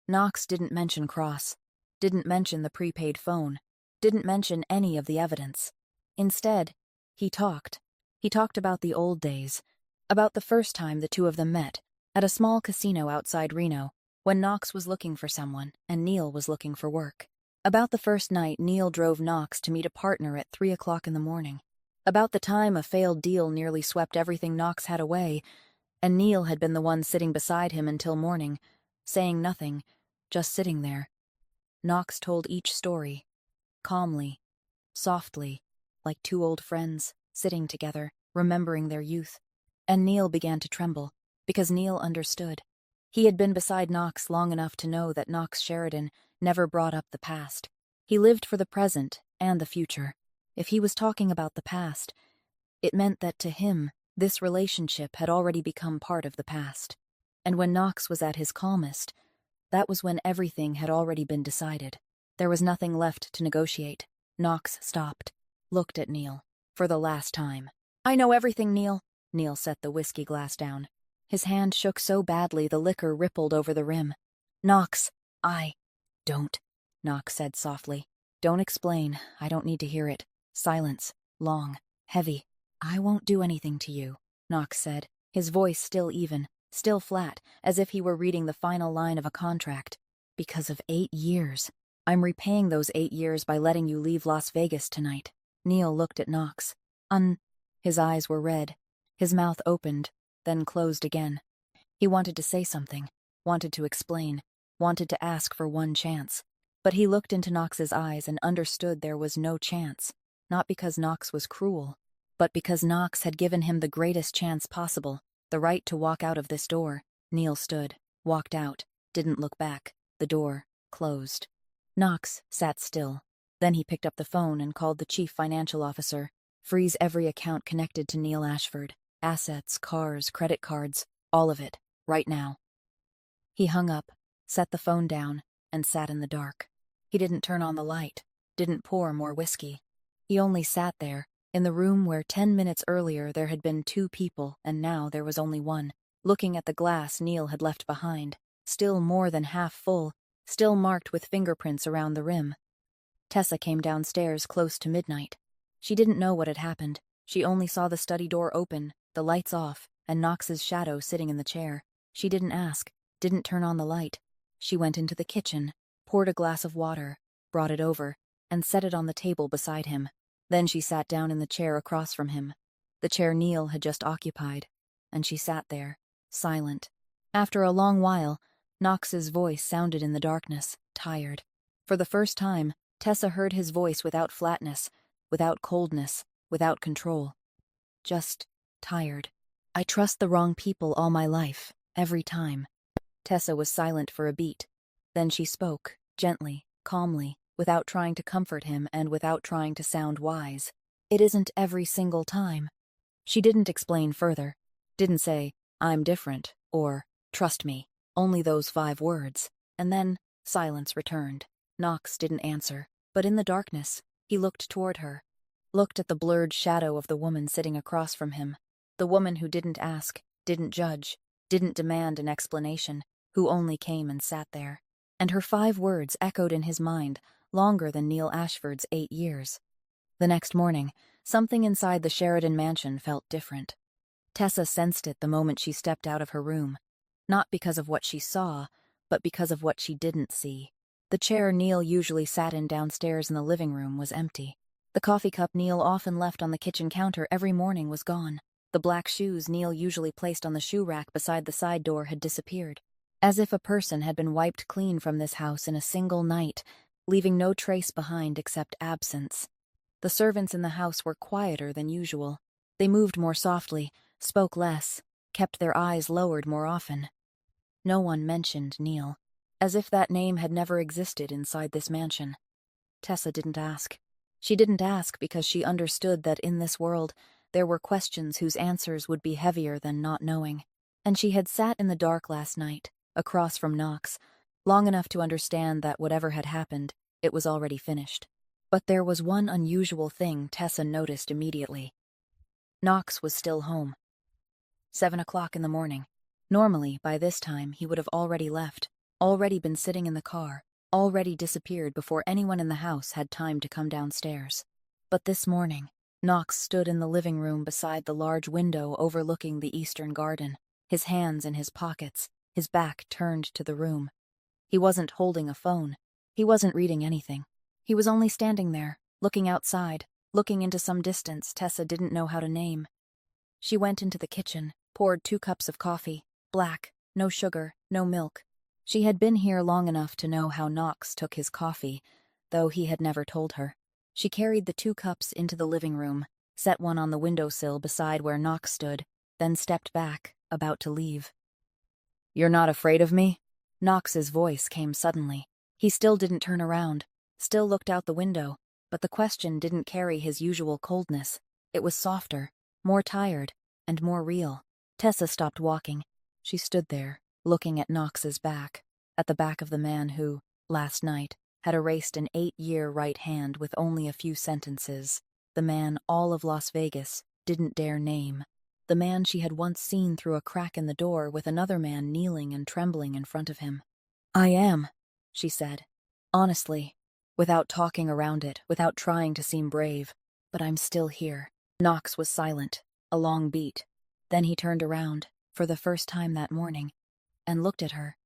Knox didn't mention Cross, didn't mention the prepaid phone, didn't mention any of the evidence. Instead, he talked. He talked about the old days, about the first time the two of them met, at a small casino outside Reno, when Knox was looking for someone and Neil was looking for work. About the first night Neil drove Knox to meet a partner at 3 o'clock in the morning. About the time a failed deal nearly swept everything Knox had away, and Neil had been the one sitting beside him until morning, saying nothing, just sitting there. Knox told each story, calmly, softly, like 2 old friends, sitting together, remembering their youth. And Neil began to tremble, because Neil understood. He had been beside Knox long enough to know that Knox Sheridan never brought up the past. He lived for the present and the future. If he was talking about the past, it meant that to him, this relationship had already become part of the past. And when Knox was at his calmest, that was when everything had already been decided. There was nothing left to negotiate. Knox stopped, looked at Neil, for the last time. "I know everything, Neil." Neil set the whiskey glass down. His hand shook so badly the liquor rippled over the rim. "Knox, Don't," Knox said softly. "Don't explain. I don't need to hear it." Silence. Long. Heavy. "I won't do anything to you," Knox said, his voice still even, still flat, as if he were reading the final line of a contract. "Because of 8 years. I'm repaying those 8 years by letting you leave Las Vegas tonight." Neil looked at Knox. His eyes were red. His mouth opened, then closed again. He wanted to say something, wanted to explain, wanted to ask for one chance. But he looked into Knox's eyes and understood there was no chance, not because Knox was cruel, but because Knox had given him the greatest chance possible, the right to walk out of this door. Neil stood, walked out, didn't look back. The door closed. Knox sat still. Then he picked up the phone and called the chief financial officer. Freeze every account connected to Neil Ashford. Assets, cars, credit cards, all of it, right now. He hung up, set the phone down, and sat in the dark. He didn't turn on the light, didn't pour more whiskey. He only sat there, in the room where 10 minutes earlier there had been 2 people and now there was only 1, looking at the glass Neil had left behind, still more than half full, still marked with fingerprints around the rim. Tessa came downstairs close to midnight. She didn't know what had happened. She only saw the study door open, the lights off, and Knox's shadow sitting in the chair. She didn't ask, didn't turn on the light. She went into the kitchen, poured a glass of water, brought it over, and set it on the table beside him. Then she sat down in the chair across from him, the chair Neil had just occupied, and she sat there, silent. After a long while, Knox's voice sounded in the darkness, tired. For the first time, Tessa heard his voice without flatness, without coldness, without control. Just tired. "I trust the wrong people all my life, every time." Tessa was silent for a beat. Then she spoke, gently, calmly, without trying to comfort him and without trying to sound wise. "It isn't every single time." She didn't explain further. Didn't say, "I'm different," or, "Trust me." Only those 5 words. And then, silence returned. Knox didn't answer. But in the darkness, he looked toward her. Looked at the blurred shadow of the woman sitting across from him. The woman who didn't ask, didn't judge, didn't demand an explanation, who only came and sat there. And her 5 words echoed in his mind, longer than Neil Ashford's 8 years. The next morning, something inside the Sheridan mansion felt different. Tessa sensed it the moment she stepped out of her room. Not because of what she saw, but because of what she didn't see. The chair Neil usually sat in downstairs in the living room was empty. The coffee cup Neil often left on the kitchen counter every morning was gone. The black shoes Neil usually placed on the shoe rack beside the side door had disappeared, as if a person had been wiped clean from this house in a single night, leaving no trace behind except absence. The servants in the house were quieter than usual. They moved more softly, spoke less, kept their eyes lowered more often. No one mentioned Neil, as if that name had never existed inside this mansion. Tessa didn't ask. She didn't ask because she understood that in this world there were questions whose answers would be heavier than not knowing. And she had sat in the dark last night, across from Knox, long enough to understand that whatever had happened, it was already finished. But there was one unusual thing Tessa noticed immediately. Knox was still home. 7 o'clock in the morning. Normally, by this time, he would have already left, already been sitting in the car, already disappeared before anyone in the house had time to come downstairs. But this morning, Knox stood in the living room beside the large window overlooking the eastern garden, his hands in his pockets, his back turned to the room. He wasn't holding a phone. He wasn't reading anything. He was only standing there, looking outside, looking into some distance Tessa didn't know how to name. She went into the kitchen, poured 2 cups of coffee, black, no sugar, no milk. She had been here long enough to know how Knox took his coffee, though he had never told her. She carried the 2 cups into the living room, set one on the windowsill beside where Knox stood, then stepped back, about to leave. "You're not afraid of me?" Knox's voice came suddenly. He still didn't turn around, still looked out the window, but the question didn't carry his usual coldness. It was softer, more tired, and more real. Tessa stopped walking. She stood there, looking at Knox's back, at the back of the man who, last night, had erased an 8-year right hand with only a few sentences. The man all of Las Vegas didn't dare name. The man she had once seen through a crack in the door with another man kneeling and trembling in front of him. "I am," she said, honestly, without talking around it, without trying to seem brave, "but I'm still here." Knox was silent, a long beat. Then he turned around, for the first time that morning, and looked at her.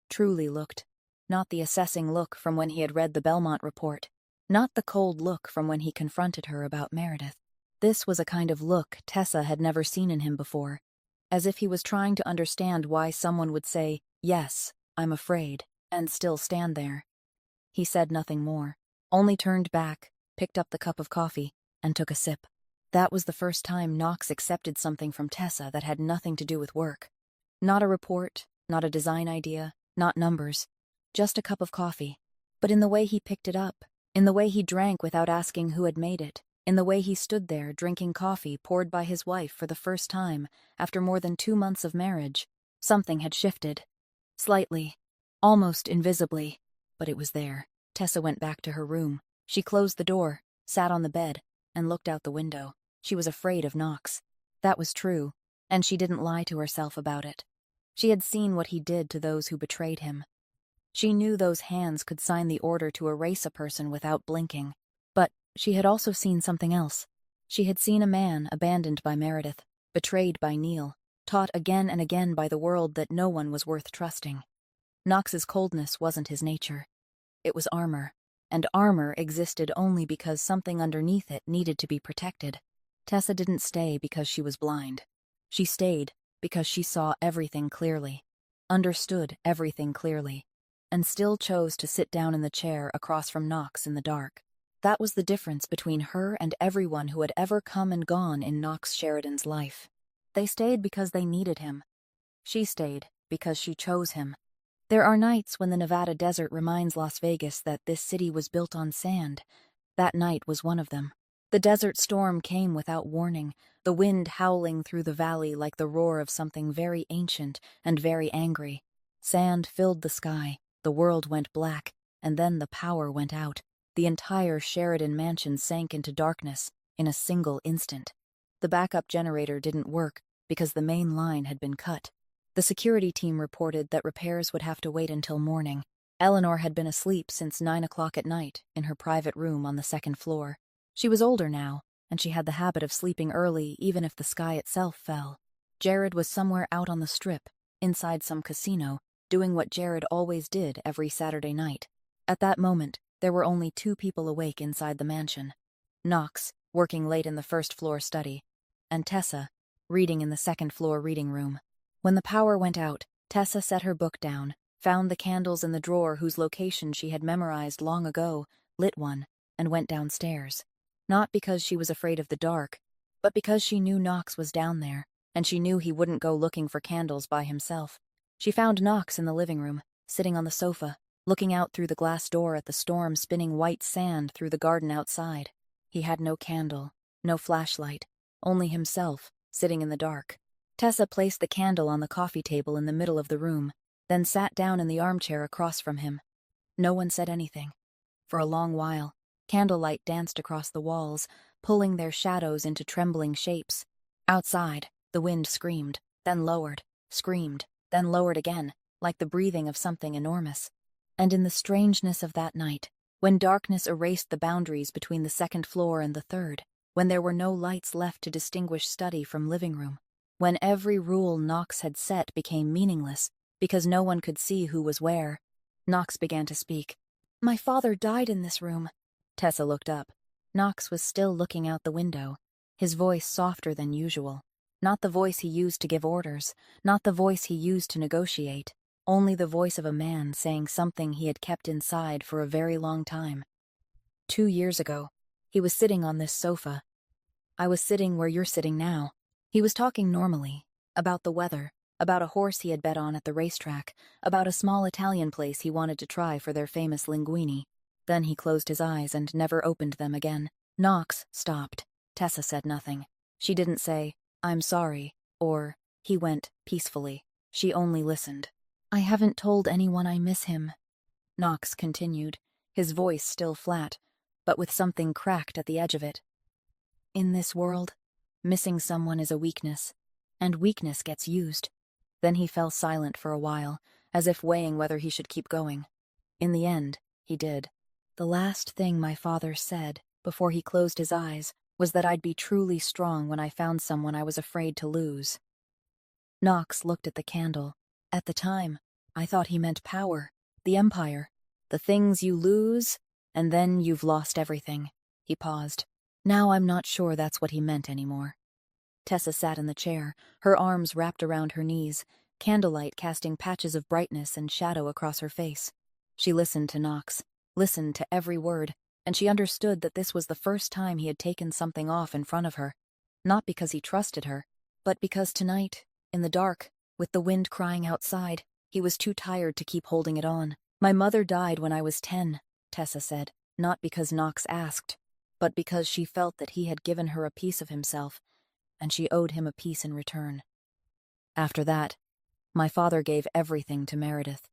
Truly looked. Not the assessing look from when he had read the Belmont report. Not the cold look from when he confronted her about Meredith. This was a kind of look Tessa had never seen in him before, as if he was trying to understand why someone would say, "Yes, I'm afraid," and still stand there. He said nothing more, only turned back, picked up the cup of coffee, and took a sip. That was the first time Knox accepted something from Tessa that had nothing to do with work. Not a report, not a design idea, not numbers, just a cup of coffee. But in the way he picked it up, in the way he drank without asking who had made it, in the way he stood there drinking coffee poured by his wife for the first time after more than 2 months of marriage, something had shifted. Slightly, almost invisibly, but it was there. Tessa went back to her room. She closed the door, sat on the bed, and looked out the window. She was afraid of Knox. That was true, and she didn't lie to herself about it. She had seen what he did to those who betrayed him. She knew those hands could sign the order to erase a person without blinking. But she had also seen something else. She had seen a man abandoned by Meredith, betrayed by Neil, taught again and again by the world that no one was worth trusting. Knox's coldness wasn't his nature. It was armor, and armor existed only because something underneath it needed to be protected. Tessa didn't stay because she was blind. She stayed because she saw everything clearly, understood everything clearly, and still chose to sit down in the chair across from Knox in the dark. That was the difference between her and everyone who had ever come and gone in Knox Sheridan's life. They stayed because they needed him. She stayed because she chose him. There are nights when the Nevada desert reminds Las Vegas that this city was built on sand. That night was one of them. The desert storm came without warning, the wind howling through the valley like the roar of something very ancient and very angry. Sand filled the sky, the world went black, and then the power went out. The entire Sheridan mansion sank into darkness in a single instant. The backup generator didn't work because the main line had been cut. The security team reported that repairs would have to wait until morning. Eleanor had been asleep since 9 o'clock at night in her private room on the 2nd floor. She was older now, and she had the habit of sleeping early even if the sky itself fell. Jared was somewhere out on the strip, inside some casino, doing what Jared always did every Saturday night. At that moment, there were only 2 people awake inside the mansion. Knox, working late in the 1st floor study, and Tessa, reading in the second-floor reading room. When the power went out, Tessa set her book down, found the candles in the drawer whose location she had memorized long ago, lit one, and went downstairs. Not because she was afraid of the dark, but because she knew Knox was down there, and she knew he wouldn't go looking for candles by himself. She found Knox in the living room, sitting on the sofa, looking out through the glass door at the storm spinning white sand through the garden outside. He had no candle, no flashlight, only himself, sitting in the dark. Tessa placed the candle on the coffee table in the middle of the room, then sat down in the armchair across from him. No one said anything. For a long while, candlelight danced across the walls, pulling their shadows into trembling shapes. Outside, the wind screamed, then lowered, screamed, then lowered again, like the breathing of something enormous. And in the strangeness of that night, when darkness erased the boundaries between the second floor and the third, when there were no lights left to distinguish study from living room, when every rule Knox had set became meaningless because no one could see who was where, Knox began to speak. "My father died in this room." Tessa looked up. Knox was still looking out the window, his voice softer than usual. Not the voice he used to give orders, not the voice he used to negotiate, only the voice of a man saying something he had kept inside for a very long time. 2 years ago, he was sitting on this sofa. I was sitting where you're sitting now. He was talking normally, about the weather, about a horse he had bet on at the racetrack, about a small Italian place he wanted to try for their famous linguine. Then he closed his eyes and never opened them again. Knox stopped. Tessa said nothing. She didn't say, "I'm sorry," or, "He went," peacefully. She only listened. "I haven't told anyone I miss him," Knox continued, his voice still flat, but with something cracked at the edge of it. "In this world, missing someone is a weakness, and weakness gets used." Then he fell silent for a while, as if weighing whether he should keep going. In the end, he did. "The last thing my father said, before he closed his eyes, was that I'd be truly strong when I found someone I was afraid to lose." Knox looked at the candle. "At the time, I thought he meant power, the empire, the things you lose, and then you've lost everything." He paused. "Now I'm not sure that's what he meant anymore." Tessa sat in the chair, her arms wrapped around her knees, candlelight casting patches of brightness and shadow across her face. She listened to Knox, listened to every word, and she understood that this was the first time he had taken something off in front of her. Not because he trusted her, but because tonight, in the dark, with the wind crying outside, he was too tired to keep holding it on. "My mother died when I was 10, Tessa said, not because Knox asked, but because she felt that he had given her a piece of himself, and she owed him a piece in return. After that, my father gave everything to Meredith,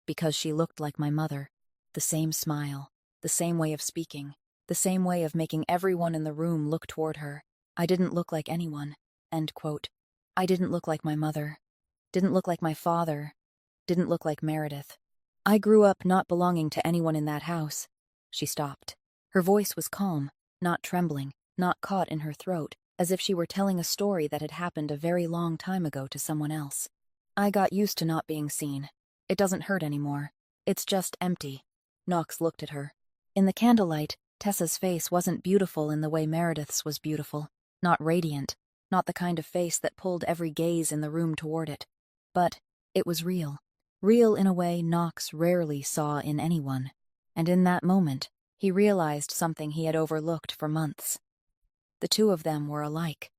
because she looked like my mother, the same smile, the same way of speaking, the same way of making everyone in the room look toward her. I didn't look like anyone." End quote. "I didn't look like my mother, didn't look like my father, didn't look like Meredith. I grew up not belonging to anyone in that house." She stopped. Her voice was calm, not trembling, not caught in her throat, as if she were telling a story that had happened a very long time ago to someone else. "I got used to not being seen. It doesn't hurt anymore. It's just empty." Knox looked at her. In the candlelight, Tessa's face wasn't beautiful in the way Meredith's was beautiful, not radiant, not the kind of face that pulled every gaze in the room toward it. But it was real. Real in a way Knox rarely saw in anyone. And in that moment, he realized something he had overlooked for months. The two of them were alike.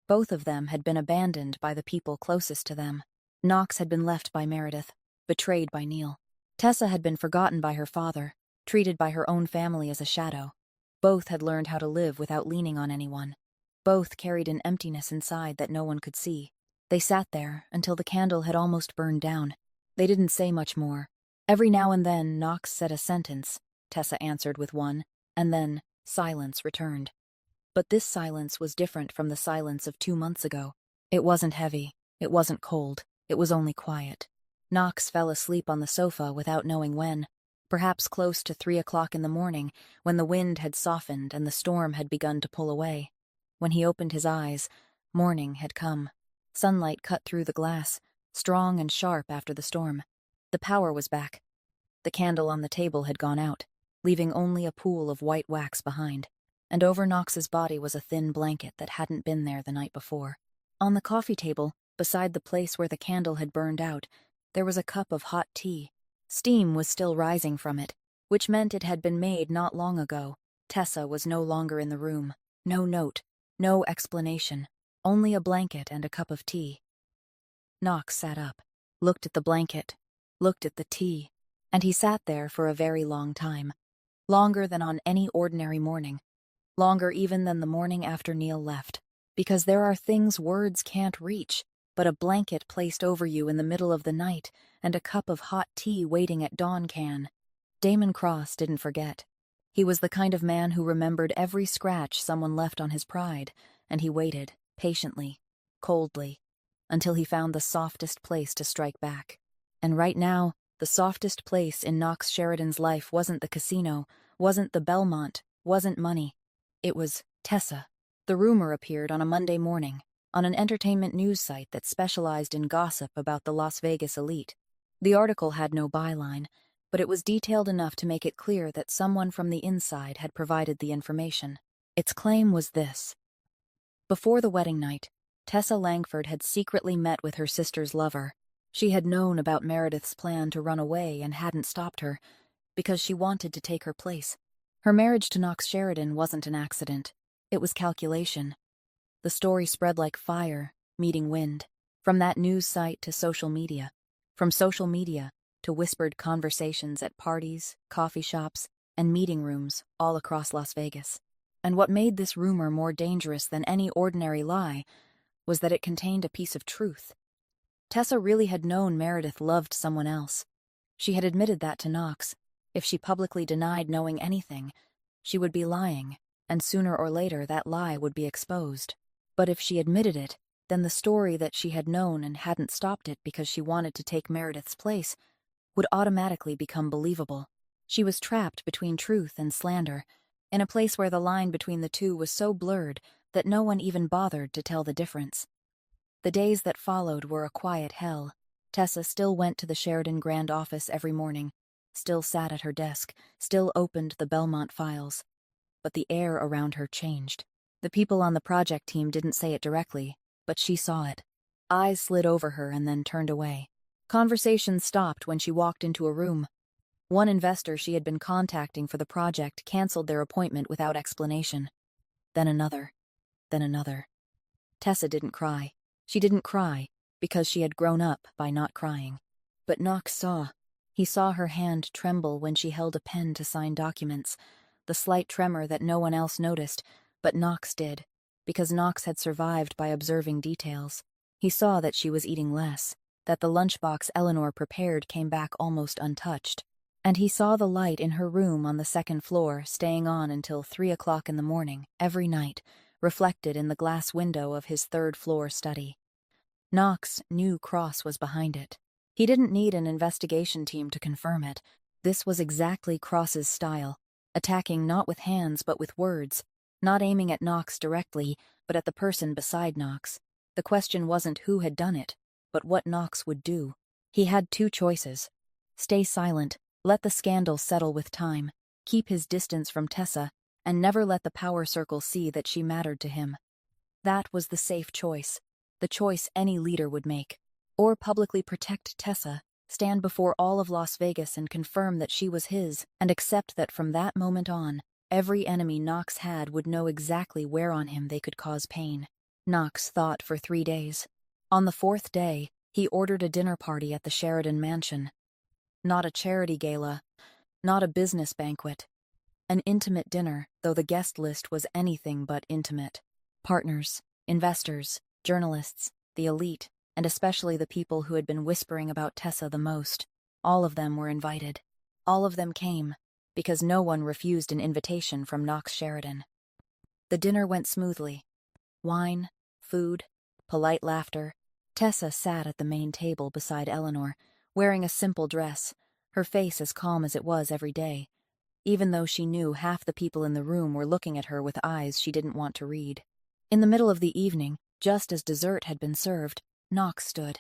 Both of them had been abandoned by the people closest to them. Knox had been left by Meredith, betrayed by Neil. Tessa had been forgotten by her father, treated by her own family as a shadow. Both had learned how to live without leaning on anyone. Both carried an emptiness inside that no one could see. They sat there until the candle had almost burned down. They didn't say much more. Every now and then Knox said a sentence. Tessa answered with one, and then silence returned. But this silence was different from the silence of 2 months ago. It wasn't heavy, it wasn't cold, it was only quiet. Knox fell asleep on the sofa without knowing when, perhaps close to 3 o'clock in the morning, when the wind had softened and the storm had begun to pull away. When he opened his eyes, morning had come. Sunlight cut through the glass, strong and sharp after the storm. The power was back. The candle on the table had gone out, leaving only a pool of white wax behind, and over Knox's body was a thin blanket that hadn't been there the night before. On the coffee table, beside the place where the candle had burned out, there was a cup of hot tea. Steam was still rising from it, which meant it had been made not long ago. Tessa was no longer in the room. No note, no explanation, only a blanket and a cup of tea. Knox sat up, looked at the blanket, looked at the tea, and he sat there for a very long time. Longer than on any ordinary morning. Longer even than the morning after Neil left. Because there are things words can't reach, but a blanket placed over you in the middle of the night and a cup of hot tea waiting at dawn can. Damon Cross didn't forget. He was the kind of man who remembered every scratch someone left on his pride, and he waited, patiently, coldly, until he found the softest place to strike back. And right now, the softest place in Knox Sheridan's life wasn't the casino, wasn't the Belmont, wasn't money. It was Tessa. The rumor appeared on a Monday morning, on an entertainment news site that specialized in gossip about the Las Vegas elite. The article had no byline, but it was detailed enough to make it clear that someone from the inside had provided the information. Its claim was this. Before the wedding night, Tessa Langford had secretly met with her sister's lover. She had known about Meredith's plan to run away and hadn't stopped her, because she wanted to take her place. Her marriage to Knox Sheridan wasn't an accident. It was calculation. The story spread like fire, meeting wind, from that news site to social media, from social media to whispered conversations at parties, coffee shops, and meeting rooms all across Las Vegas. And what made this rumor more dangerous than any ordinary lie was that it contained a piece of truth. Tessa really had known Meredith loved someone else. She had admitted that to Knox. If she publicly denied knowing anything, she would be lying, and sooner or later that lie would be exposed. But if she admitted it, then the story that she had known and hadn't stopped it because she wanted to take Meredith's place would automatically become believable. She was trapped between truth and slander, in a place where the line between the two was so blurred that no one even bothered to tell the difference. The days that followed were a quiet hell. Tessa still went to the Sheridan Grand office every morning, still sat at her desk, still opened the Belmont files. But the air around her changed. The people on the project team didn't say it directly, but she saw it. Eyes slid over her and then turned away. Conversations stopped when she walked into a room. One investor she had been contacting for the project canceled their appointment without explanation. Then another. Then another. Tessa didn't cry. She didn't cry because she had grown up by not crying. But Knox saw. He saw her hand tremble when she held a pen to sign documents, the slight tremor that no one else noticed, but Knox did, because Knox had survived by observing details. He saw that she was eating less, that the lunchbox Eleanor prepared came back almost untouched, and he saw the light in her room on the second floor staying on until 3 o'clock in the morning, every night, reflected in the glass window of his third-floor study. Knox knew Cross was behind it. He didn't need an investigation team to confirm it. This was exactly Cross's style, attacking not with hands but with words, not aiming at Knox directly, but at the person beside Knox. The question wasn't who had done it, but what Knox would do. He had two choices. Stay silent, let the scandal settle with time, keep his distance from Tessa, and never let the power circle see that she mattered to him. That was the safe choice, the choice any leader would make. Or publicly protect Tessa, stand before all of Las Vegas and confirm that she was his, and accept that from that moment on, every enemy Knox had would know exactly where on him they could cause pain. Knox thought for 3 days. On the 4th day, he ordered a dinner party at the Sheridan Mansion. Not a charity gala, not a business banquet. An intimate dinner, though the guest list was anything but intimate. Partners, investors, journalists, the elite, and especially the people who had been whispering about Tessa the most. All of them were invited. All of them came, because no one refused an invitation from Knox Sheridan. The dinner went smoothly. Wine, food, polite laughter. Tessa sat at the main table beside Eleanor, wearing a simple dress, her face as calm as it was every day, even though she knew half the people in the room were looking at her with eyes she didn't want to read. In the middle of the evening, just as dessert had been served, Knox stood.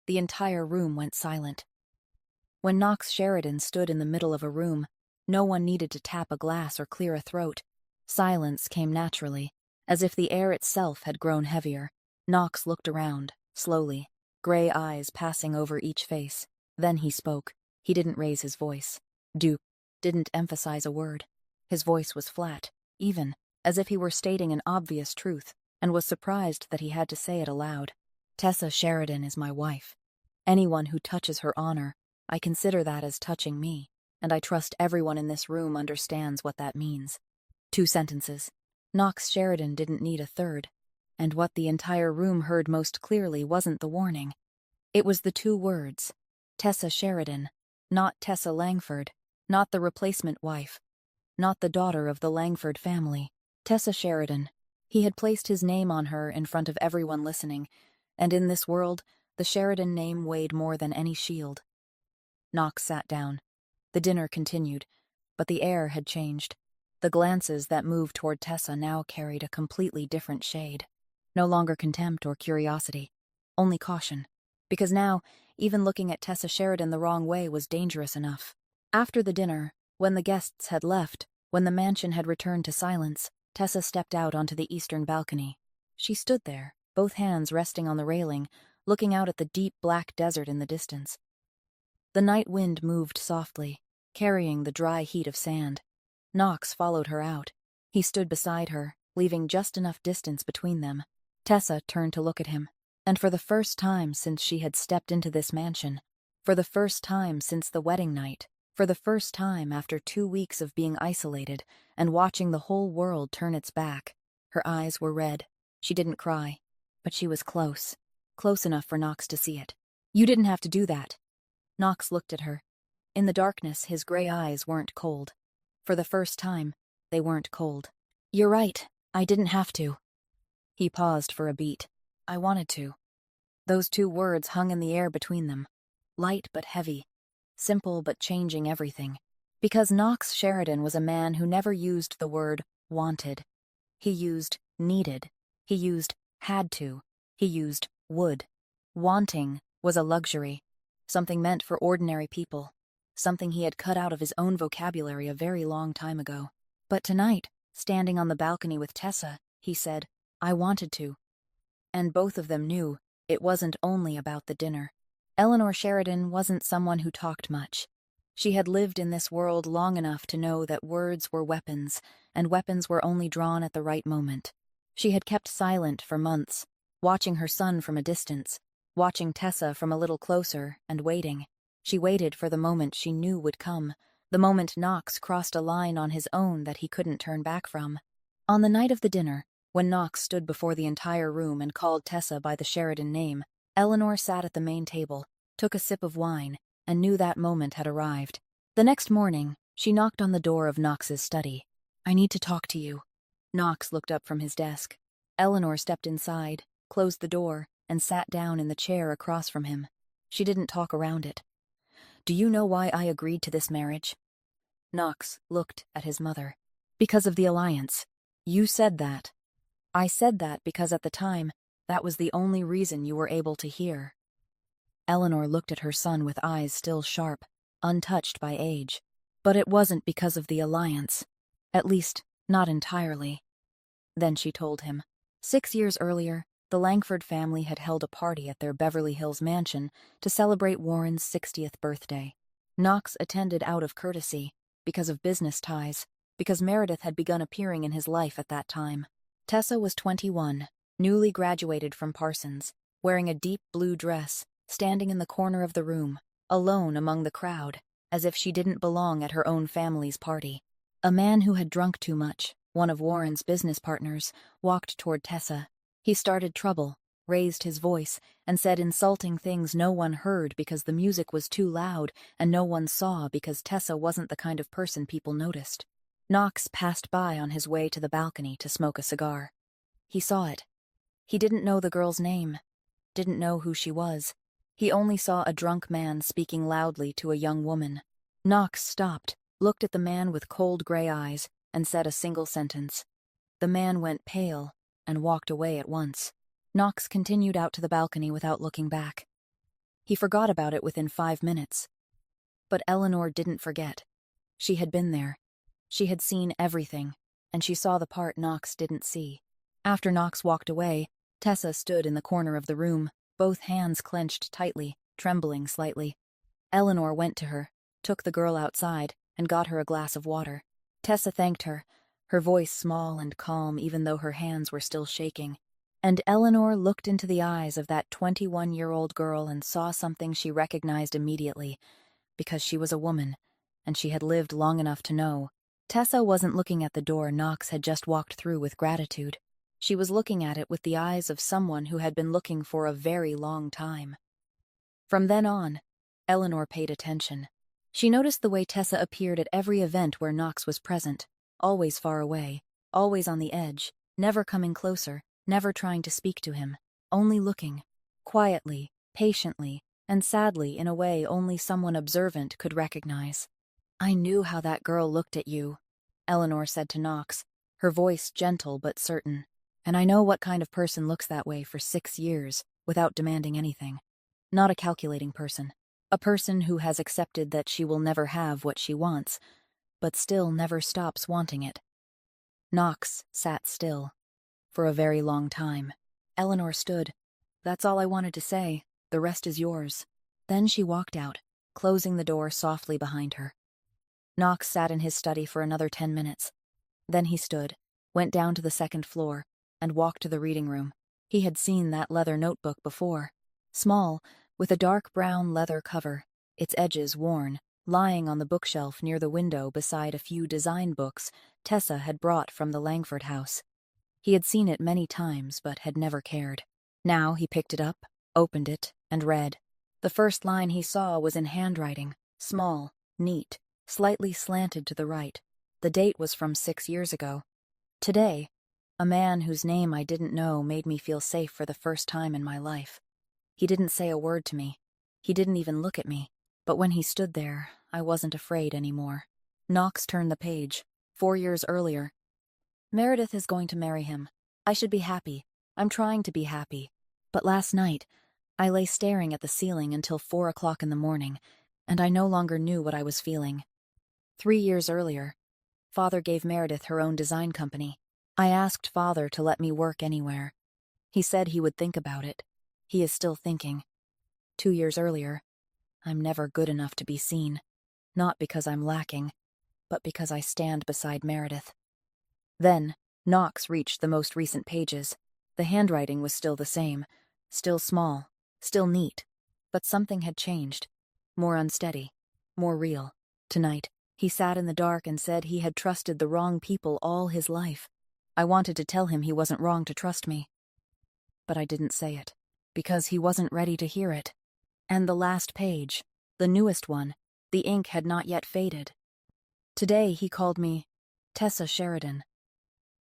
The entire room went silent. When Knox Sheridan stood in the middle of a room, no one needed to tap a glass or clear a throat. Silence came naturally, as if the air itself had grown heavier. Knox looked around, slowly, gray eyes passing over each face. Then he spoke. He didn't raise his voice. Duke didn't emphasize a word. His voice was flat, even, as if he were stating an obvious truth, and was surprised that he had to say it aloud. Tessa Sheridan is my wife. Anyone who touches her honor, I consider that as touching me, and I trust everyone in this room understands what that means. 2 sentences. Knox Sheridan didn't need a third, and what the entire room heard most clearly wasn't the warning. It was the 2 words. Tessa Sheridan, not Tessa Langford, not the replacement wife, not the daughter of the Langford family. Tessa Sheridan. He had placed his name on her in front of everyone listening, and in this world, the Sheridan name weighed more than any shield. Knox sat down. The dinner continued, but the air had changed. The glances that moved toward Tessa now carried a completely different shade. No longer contempt or curiosity, only caution. Because now, even looking at Tessa Sheridan the wrong way was dangerous enough. After the dinner, when the guests had left, when the mansion had returned to silence, Tessa stepped out onto the eastern balcony. She stood there, both hands resting on the railing, looking out at the deep black desert in the distance. The night wind moved softly, carrying the dry heat of sand. Knox followed her out. He stood beside her, leaving just enough distance between them. Tessa turned to look at him, and for the first time since she had stepped into this mansion, for the first time since the wedding night, for the first time after 2 weeks of being isolated and watching the whole world turn its back, her eyes were red. She didn't cry, but she was close, close enough for Knox to see it. You didn't have to do that. Knox looked at her. In the darkness, his gray eyes weren't cold. For the first time, they weren't cold. You're right, I didn't have to. He paused for a beat. I wanted to. Those 2 words hung in the air between them. Light but heavy. Simple but changing everything. Because Knox Sheridan was a man who never used the word wanted. He used needed. He used had to. He used would. Wanting was a luxury. Something meant for ordinary people. Something he had cut out of his own vocabulary a very long time ago. But tonight, standing on the balcony with Tessa, he said, I wanted to. And both of them knew it wasn't only about the dinner. Eleanor Sheridan wasn't someone who talked much. She had lived in this world long enough to know that words were weapons, and weapons were only drawn at the right moment. She had kept silent for months, watching her son from a distance, watching Tessa from a little closer, and waiting. She waited for the moment she knew would come, the moment Knox crossed a line on his own that he couldn't turn back from. On the night of the dinner, when Knox stood before the entire room and called Tessa by the Sheridan name, Eleanor sat at the main table, took a sip of wine, and knew that moment had arrived. The next morning, she knocked on the door of Knox's study. I need to talk to you. Knox looked up from his desk. Eleanor stepped inside, closed the door, and sat down in the chair across from him. She didn't talk around it. Do you know why I agreed to this marriage? Knox looked at his mother. Because of the alliance. You said that. I said that because at the time, that was the only reason you were able to hear. Eleanor looked at her son with eyes still sharp, untouched by age. But it wasn't because of the alliance. At least, not entirely. Then she told him. 6 years earlier, the Langford family had held a party at their Beverly Hills mansion to celebrate Warren's 60th birthday. Knox attended out of courtesy, because of business ties, because Meredith had begun appearing in his life at that time. Tessa was 21, newly graduated from Parsons, wearing a deep blue dress, standing in the corner of the room, alone among the crowd, as if she didn't belong at her own family's party. A man who had drunk too much, one of Warren's business partners, walked toward Tessa. He started trouble, raised his voice, and said insulting things no one heard because the music was too loud and no one saw because Tessa wasn't the kind of person people noticed. Knox passed by on his way to the balcony to smoke a cigar. He saw it. He didn't know the girl's name, didn't know who she was. He only saw a drunk man speaking loudly to a young woman. Knox stopped, looked at the man with cold gray eyes, and said a single sentence. The man went pale and walked away at once. Knox continued out to the balcony without looking back. He forgot about it within 5 minutes. But Eleanor didn't forget. She had been there. She had seen everything, and she saw the part Knox didn't see. After Knox walked away, Tessa stood in the corner of the room, both hands clenched tightly, trembling slightly. Eleanor went to her, took the girl outside, and got her a glass of water. Tessa thanked her, her voice small and calm even though her hands were still shaking. And Eleanor looked into the eyes of that 21-year-old girl and saw something she recognized immediately, because she was a woman, and she had lived long enough to know. Tessa wasn't looking at the door Knox had just walked through with gratitude. She was looking at it with the eyes of someone who had been looking for a very long time. From then on, Eleanor paid attention. She noticed the way Tessa appeared at every event where Knox was present, always far away, always on the edge, never coming closer, never trying to speak to him, only looking, quietly, patiently, and sadly in a way only someone observant could recognize. "I knew how that girl looked at you," Eleanor said to Knox, her voice gentle but certain. "And I know what kind of person looks that way for 6 years, without demanding anything. Not a calculating person. A person who has accepted that she will never have what she wants, but still never stops wanting it." Knox sat still. For a very long time. Eleanor stood. "That's all I wanted to say. The rest is yours." Then she walked out, closing the door softly behind her. Knox sat in his study for another 10 minutes. Then he stood, went down to the second floor, and walked to the reading room. He had seen that leather notebook before. Small, with a dark brown leather cover, its edges worn, lying on the bookshelf near the window beside a few design books Tessa had brought from the Langford house. He had seen it many times, but had never cared. Now he picked it up, opened it, and read. The first line he saw was in handwriting, small, neat, slightly slanted to the right. The date was from 6 years ago. "Today, a man whose name I didn't know made me feel safe for the first time in my life. He didn't say a word to me. He didn't even look at me. But when he stood there, I wasn't afraid anymore." Knox turned the page. 4 years earlier. "Meredith is going to marry him. I should be happy. I'm trying to be happy. But last night, I lay staring at the ceiling until 4 o'clock in the morning, and I no longer knew what I was feeling." 3 years earlier, Father gave Meredith her own design company. I asked Father to let me work anywhere. He said he would think about it. He is still thinking. 2 years earlier, I'm never good enough to be seen. Not because I'm lacking, but because I stand beside Meredith. Then, Knox reached the most recent pages. The handwriting was still the same, still small, still neat, but something had changed. More unsteady, more real. Tonight, he sat in the dark and said he had trusted the wrong people all his life. I wanted to tell him he wasn't wrong to trust me. But I didn't say it, because he wasn't ready to hear it. And the last page, the newest one, the ink had not yet faded. Today he called me Tessa Sheridan.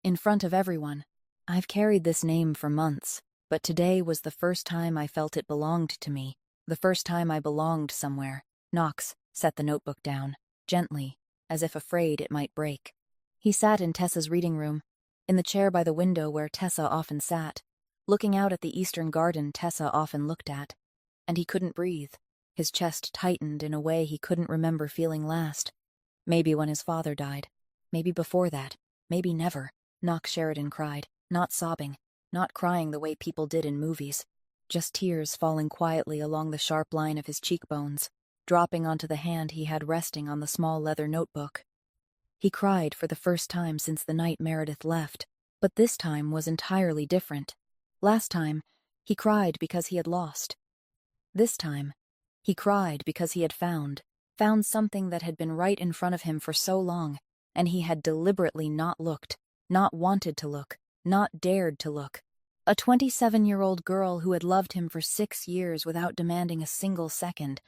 In front of everyone. I've carried this name for months, but today was the first time I felt it belonged to me, the first time I belonged somewhere. Knox set the notebook down, gently, as if afraid it might break. He sat in Tessa's reading room, in the chair by the window where Tessa often sat, looking out at the eastern garden Tessa often looked at, and he couldn't breathe. His chest tightened in a way he couldn't remember feeling last. Maybe when his father died, maybe before that, maybe never. Knox Sheridan cried, not sobbing, not crying the way people did in movies, just tears falling quietly along the sharp line of his cheekbones, dropping onto the hand he had resting on the small leather notebook. He cried for the first time since the night Meredith left, but this time was entirely different. Last time, he cried because he had lost. This time, he cried because he had found something that had been right in front of him for so long, and he had deliberately not looked, not wanted to look, not dared to look. A 27-year-old girl who had loved him for 6 years without demanding a single second.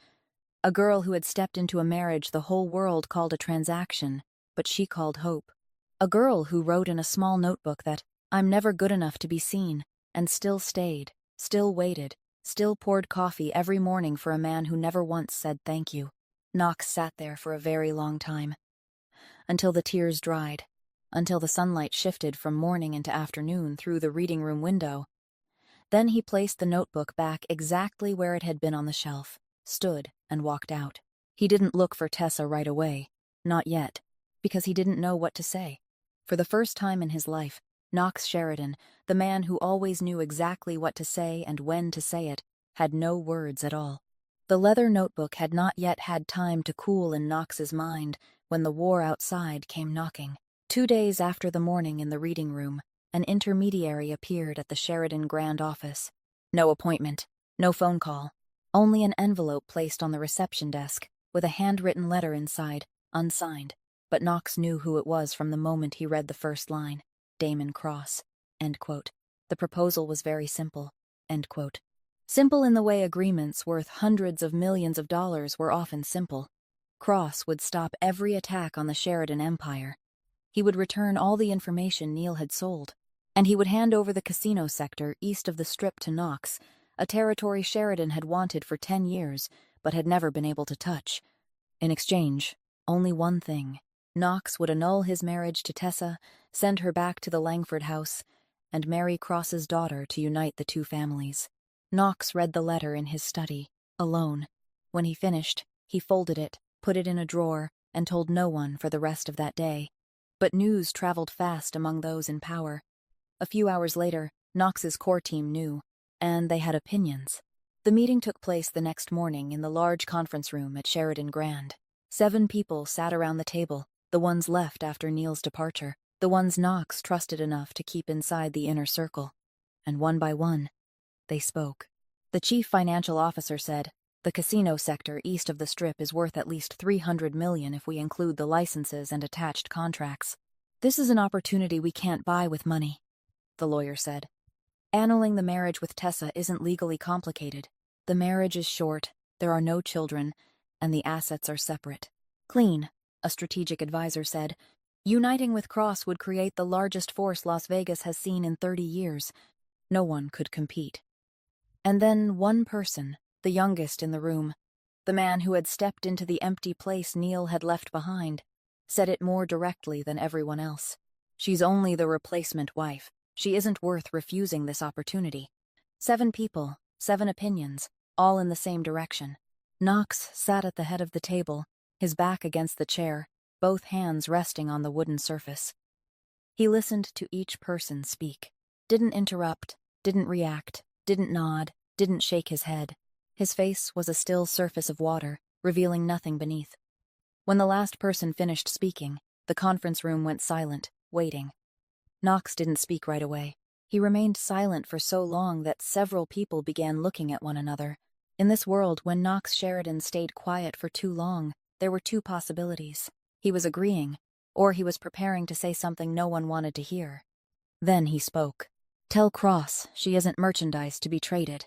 A girl who had stepped into a marriage the whole world called a transaction, but she called hope. A girl who wrote in a small notebook that, "I'm never good enough to be seen," and still stayed, still waited, still poured coffee every morning for a man who never once said thank you. Knox sat there for a very long time. Until the tears dried. Until the sunlight shifted from morning into afternoon through the reading room window. Then he placed the notebook back exactly where it had been on the shelf, stood, and walked out. He didn't look for Tessa right away. Not yet. Because he didn't know what to say. For the first time in his life, Knox Sheridan, the man who always knew exactly what to say and when to say it, had no words at all. The leather notebook had not yet had time to cool in Knox's mind when the war outside came knocking. 2 days after the morning in the reading room, an intermediary appeared at the Sheridan Grand office. No appointment, no phone call, only an envelope placed on the reception desk with a handwritten letter inside, unsigned. But Knox knew who it was from the moment he read the first line. Damon Cross. End quote. The proposal was very simple. End quote. Simple in the way agreements worth hundreds of millions of dollars were often simple. Cross would stop every attack on the Sheridan empire. He would return all the information Neil had sold, and he would hand over the casino sector east of the Strip to Knox, a territory Sheridan had wanted for 10 years but had never been able to touch. In exchange, only one thing. Knox would annul his marriage to Tessa, send her back to the Langford house, and marry Cross's daughter to unite the two families. Knox read the letter in his study, alone. When he finished, he folded it, put it in a drawer, and told no one for the rest of that day. But news traveled fast among those in power. A few hours later, Knox's core team knew, and they had opinions. The meeting took place the next morning in the large conference room at Sheridan Grand. 7 people sat around the table, the ones left after Neil's departure, the ones Knox trusted enough to keep inside the inner circle. And one by one, they spoke. The chief financial officer said, "The casino sector east of the Strip is worth at least $300 million if we include the licenses and attached contracts. This is an opportunity we can't buy with money," the lawyer said. "Annulling the marriage with Tessa isn't legally complicated. The marriage is short, there are no children, and the assets are separate. Clean," a strategic advisor said. "Uniting with Cross would create the largest force Las Vegas has seen in 30 years. No one could compete." And then one person, the youngest in the room, the man who had stepped into the empty place Neil had left behind, said it more directly than everyone else. "She's only the replacement wife. She isn't worth refusing this opportunity." 7 people, 7 opinions, all in the same direction. Knox sat at the head of the table, his back against the chair, both hands resting on the wooden surface. He listened to each person speak. Didn't interrupt, didn't react, didn't nod, didn't shake his head. His face was a still surface of water, revealing nothing beneath. When the last person finished speaking, the conference room went silent, waiting. Knox didn't speak right away. He remained silent for so long that several people began looking at one another. In this world, when Knox Sheridan stayed quiet for too long, there were 2 possibilities. He was agreeing, or he was preparing to say something no one wanted to hear. Then he spoke. "Tell Cross she isn't merchandise to be traded."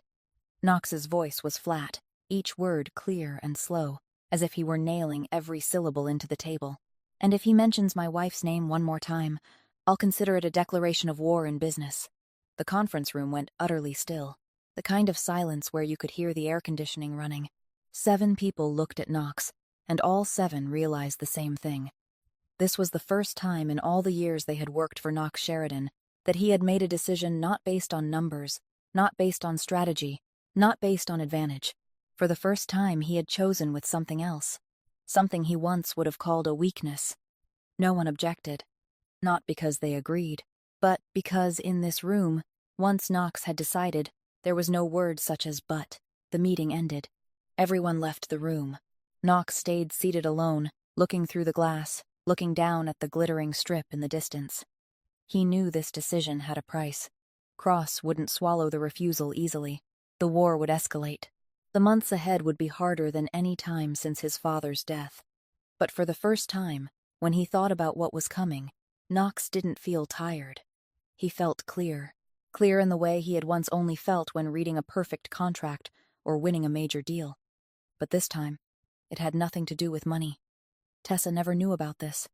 Knox's voice was flat, each word clear and slow, as if he were nailing every syllable into the table. "And if he mentions my wife's name one more time, I'll consider it a declaration of war in business." The conference room went utterly still, the kind of silence where you could hear the air conditioning running. 7 people looked at Knox, and all 7 realized the same thing. This was the first time in all the years they had worked for Knox Sheridan that he had made a decision not based on numbers, not based on strategy, not based on advantage. For the first time he had chosen with something else, something he once would have called a weakness. No one objected, not because they agreed, but because in this room, once Knox had decided, there was no word such as but. The meeting ended. Everyone left the room. Knox stayed seated alone, looking through the glass, looking down at the glittering Strip in the distance. He knew this decision had a price. Cross wouldn't swallow the refusal easily. The war would escalate. The months ahead would be harder than any time since his father's death. But for the first time, when he thought about what was coming, Knox didn't feel tired. He felt clear. Clear in the way he had once only felt when reading a perfect contract or winning a major deal. But this time, it had nothing to do with money. Tessa never knew about this.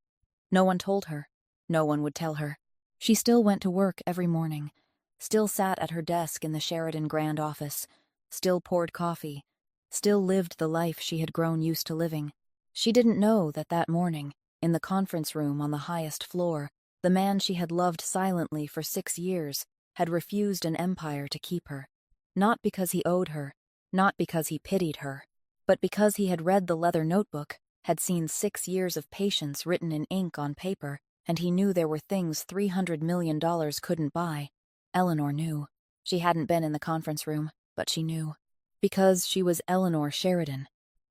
No one told her. No one would tell her. She still went to work every morning, still sat at her desk in the Sheridan Grand office, still poured coffee, still lived the life she had grown used to living. She didn't know that that morning, in the conference room on the highest floor, the man she had loved silently for 6 years had refused an empire to keep her. Not because he owed her, not because he pitied her, but because he had read the leather notebook, had seen 6 years of patience written in ink on paper, and he knew there were things $300 million couldn't buy. Eleanor knew. She hadn't been in the conference room, but she knew. Because she was Eleanor Sheridan,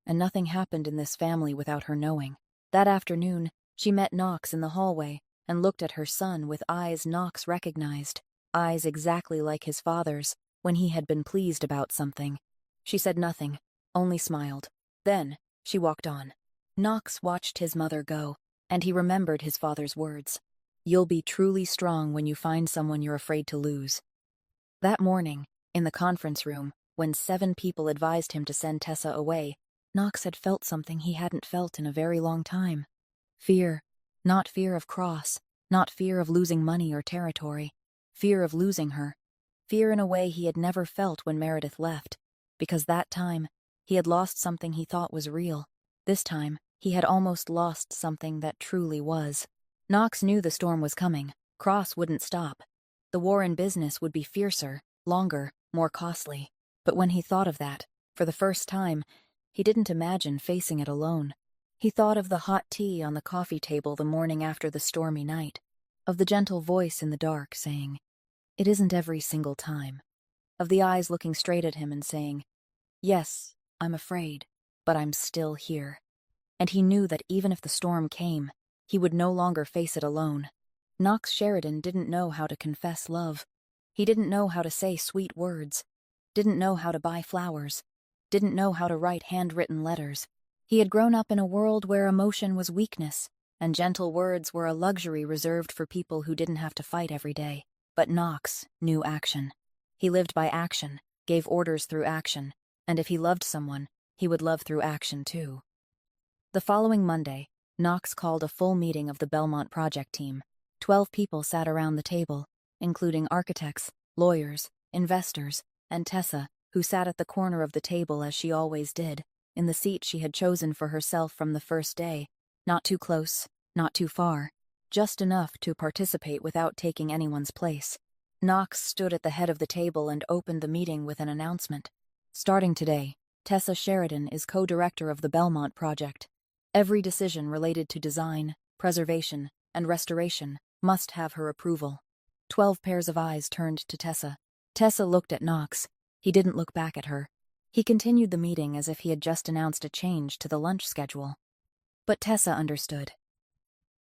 and nothing happened in this family without her knowing. That afternoon, she met Knox in the hallway and looked at her son with eyes Knox recognized, eyes exactly like his father's when he had been pleased about something. She said nothing, only smiled. Then, she walked on. Knox watched his mother go, and he remembered his father's words. You'll be truly strong when you find someone you're afraid to lose. That morning, in the conference room, when 7 people advised him to send Tessa away, Knox had felt something he hadn't felt in a very long time. Fear. Not fear of Cross, not fear of losing money or territory. Fear of losing her. Fear in a way he had never felt when Meredith left, because that time, he had lost something he thought was real. This time, he had almost lost something that truly was. Knox knew the storm was coming. Cross wouldn't stop. The war in business would be fiercer, longer, more costly. But when he thought of that, for the first time, he didn't imagine facing it alone. He thought of the hot tea on the coffee table the morning after the stormy night, of the gentle voice in the dark saying, "It isn't every single time," of the eyes looking straight at him and saying, "Yes, I'm afraid, but I'm still here." And he knew that even if the storm came, he would no longer face it alone. Knox Sheridan didn't know how to confess love. He didn't know how to say sweet words, didn't know how to buy flowers, didn't know how to write handwritten letters. He had grown up in a world where emotion was weakness, and gentle words were a luxury reserved for people who didn't have to fight every day. But Knox knew action. He lived by action, gave orders through action, and if he loved someone, he would love through action too. The following Monday, Knox called a full meeting of the Belmont project team. 12 people sat around the table, including architects, lawyers, investors, and Tessa, who sat at the corner of the table as she always did, in the seat she had chosen for herself from the first day, not too close, not too far, just enough to participate without taking anyone's place. Knox stood at the head of the table and opened the meeting with an announcement. Starting today, Tessa Sheridan is co-director of the Belmont project. Every decision related to design, preservation, and restoration must have her approval. 12 pairs of eyes turned to Tessa. Tessa looked at Knox. He didn't look back at her. He continued the meeting as if he had just announced a change to the lunch schedule. But Tessa understood.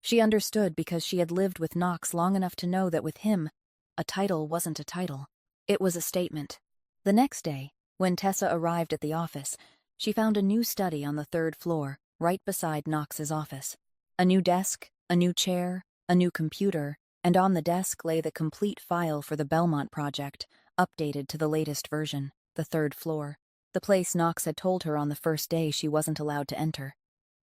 She understood because she had lived with Knox long enough to know that with him, a title wasn't a title. It was a statement. The next day, when Tessa arrived at the office, she found a new study on the 3rd floor, right beside Knox's office. A new desk, a new chair, a new computer, and on the desk lay the complete file for the Belmont project, updated to the latest version, the 3rd floor. The place Knox had told her on the first day she wasn't allowed to enter.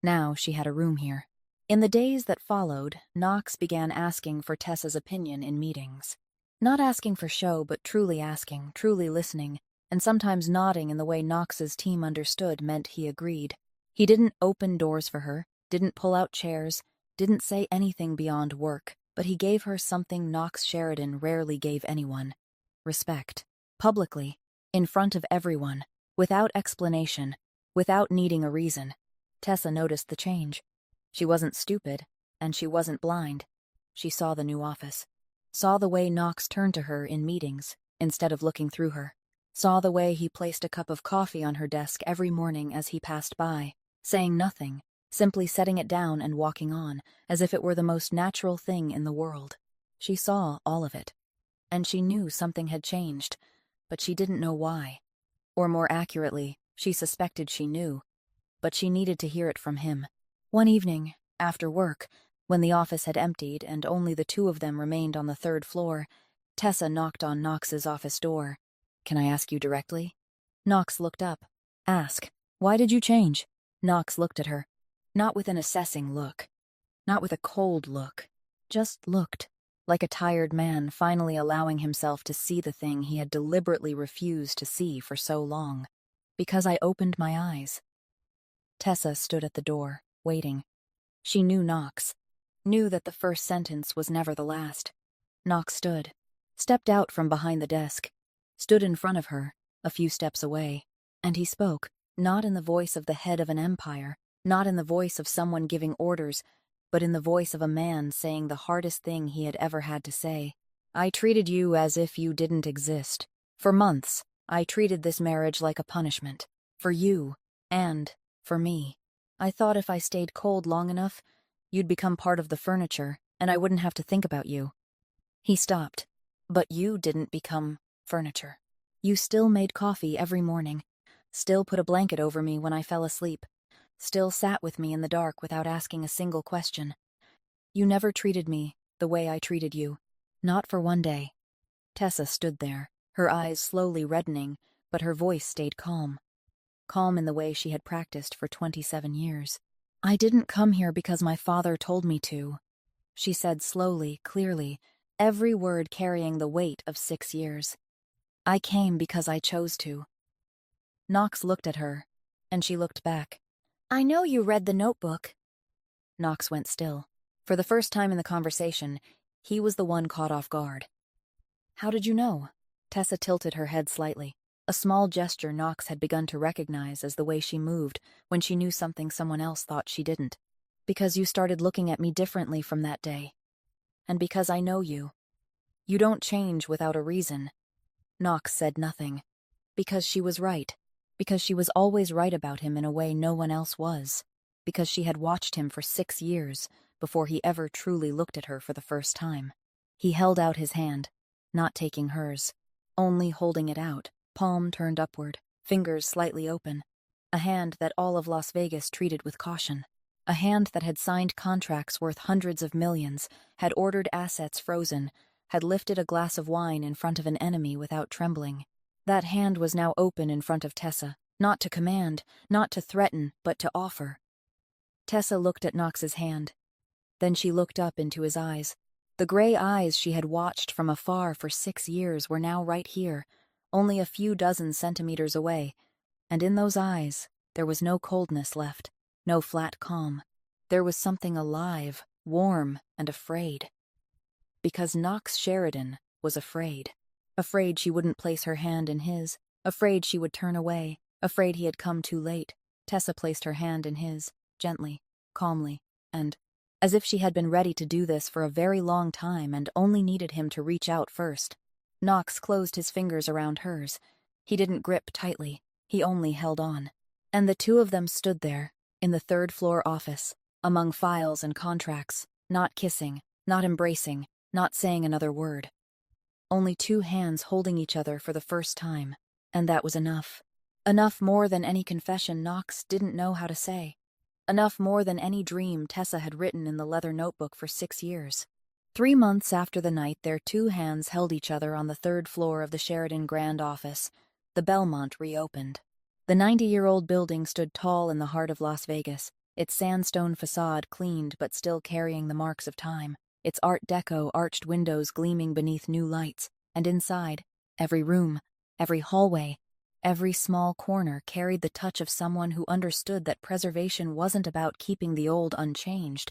Now she had a room here. In the days that followed, Knox began asking for Tessa's opinion in meetings. Not asking for show, but truly asking, truly listening, and sometimes nodding in the way Knox's team understood meant he agreed. He didn't open doors for her, didn't pull out chairs, didn't say anything beyond work, but he gave her something Knox Sheridan rarely gave anyone. Respect. Publicly. In front of everyone. Without explanation, without needing a reason. Tessa noticed the change. She wasn't stupid, and she wasn't blind. She saw the new office. Saw the way Knox turned to her in meetings, instead of looking through her. Saw the way he placed a cup of coffee on her desk every morning as he passed by, saying nothing, simply setting it down and walking on, as if it were the most natural thing in the world. She saw all of it. And she knew something had changed, but she didn't know why. Or more accurately, she suspected she knew, but she needed to hear it from him. One evening, after work, when the office had emptied and only the 2 of them remained on the 3rd floor, Tessa knocked on Knox's office door. "Can I ask you directly?" Knox looked up. "Ask. Why did you change?" Knox looked at her. Not with an assessing look. Not with a cold look. Just looked. Like a tired man finally allowing himself to see the thing he had deliberately refused to see for so long. "Because I opened my eyes." Tessa stood at the door, waiting. She knew Knox. Knew that the first sentence was never the last. Knox stood. Stepped out from behind the desk. Stood in front of her, a few steps away. And he spoke, not in the voice of the head of an empire, not in the voice of someone giving orders, but in the voice of a man saying the hardest thing he had ever had to say. I treated you as if you didn't exist. For months, I treated this marriage like a punishment. For you, and for me. I thought if I stayed cold long enough, you'd become part of the furniture, and I wouldn't have to think about you. He stopped. But you didn't become furniture. You still made coffee every morning, still put a blanket over me when I fell asleep, still sat with me in the dark without asking a single question. You never treated me the way I treated you. Not for one day. Tessa stood there, her eyes slowly reddening, but her voice stayed calm. Calm in the way she had practiced for 27 years. I didn't come here because my father told me to, she said slowly, clearly, every word carrying the weight of 6 years. I came because I chose to. Knox looked at her, and she looked back. I know you read the notebook. Knox went still. For the first time in the conversation, he was the one caught off guard. How did you know? Tessa tilted her head slightly, a small gesture Knox had begun to recognize as the way she moved when she knew something someone else thought she didn't. Because you started looking at me differently from that day. And because I know you. You don't change without a reason. Knox said nothing. Because she was right. Because she was always right about him in a way no one else was. Because she had watched him for 6 years before he ever truly looked at her for the first time. He held out his hand, not taking hers, only holding it out, palm turned upward, fingers slightly open. A hand that all of Las Vegas treated with caution. A hand that had signed contracts worth hundreds of millions, had ordered assets frozen, had lifted a glass of wine in front of an enemy without trembling. That hand was now open in front of Tessa, not to command, not to threaten, but to offer. Tessa looked at Knox's hand. Then she looked up into his eyes. The gray eyes she had watched from afar for 6 years were now right here, only a few dozen centimeters away, and in those eyes there was no coldness left, no flat calm. There was something alive, warm, and afraid. Because Knox Sheridan was afraid. Afraid she wouldn't place her hand in his, afraid she would turn away, afraid he had come too late. Tessa placed her hand in his, gently, calmly, and, as if she had been ready to do this for a very long time and only needed him to reach out first. Knox closed his fingers around hers. He didn't grip tightly, he only held on. And the two of them stood there, in the third-floor office, among files and contracts, not kissing, not embracing, not saying another word. Only 2 hands holding each other for the first time, and that was enough. Enough more than any confession Knox didn't know how to say. Enough more than any dream Tessa had written in the leather notebook for 6 years. 3 months after the night their 2 hands held each other on the 3rd floor of the Sheridan Grand Office, the Belmont reopened. The 90-year-old building stood tall in the heart of Las Vegas, its sandstone facade cleaned but still carrying the marks of time, its Art Deco arched windows gleaming beneath new lights, and inside, every room, every hallway, every small corner carried the touch of someone who understood that preservation wasn't about keeping the old unchanged,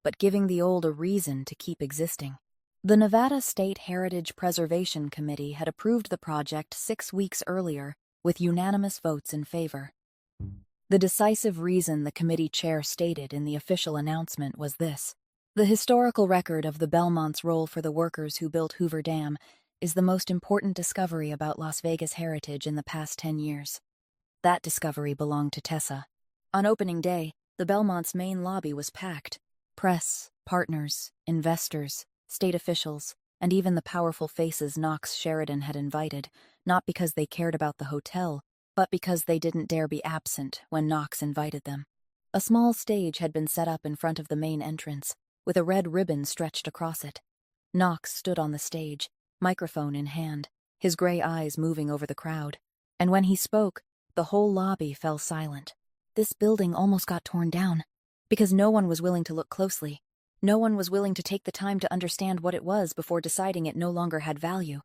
but giving the old a reason to keep existing. The Nevada State Heritage Preservation Committee had approved the project 6 weeks earlier, with unanimous votes in favor. The decisive reason the committee chair stated in the official announcement was this: the historical record of the Belmont's role for the workers who built Hoover Dam is the most important discovery about Las Vegas heritage in the past 10 years. That discovery belonged to Tessa. On opening day, the Belmont's main lobby was packed. Press, partners, investors, state officials, and even the powerful faces Knox Sheridan had invited, not because they cared about the hotel, but because they didn't dare be absent when Knox invited them. A small stage had been set up in front of the main entrance, with a red ribbon stretched across it. Knox stood on the stage, microphone in hand, his gray eyes moving over the crowd. And when he spoke, the whole lobby fell silent. This building almost got torn down, because no one was willing to look closely. No one was willing to take the time to understand what it was before deciding it no longer had value.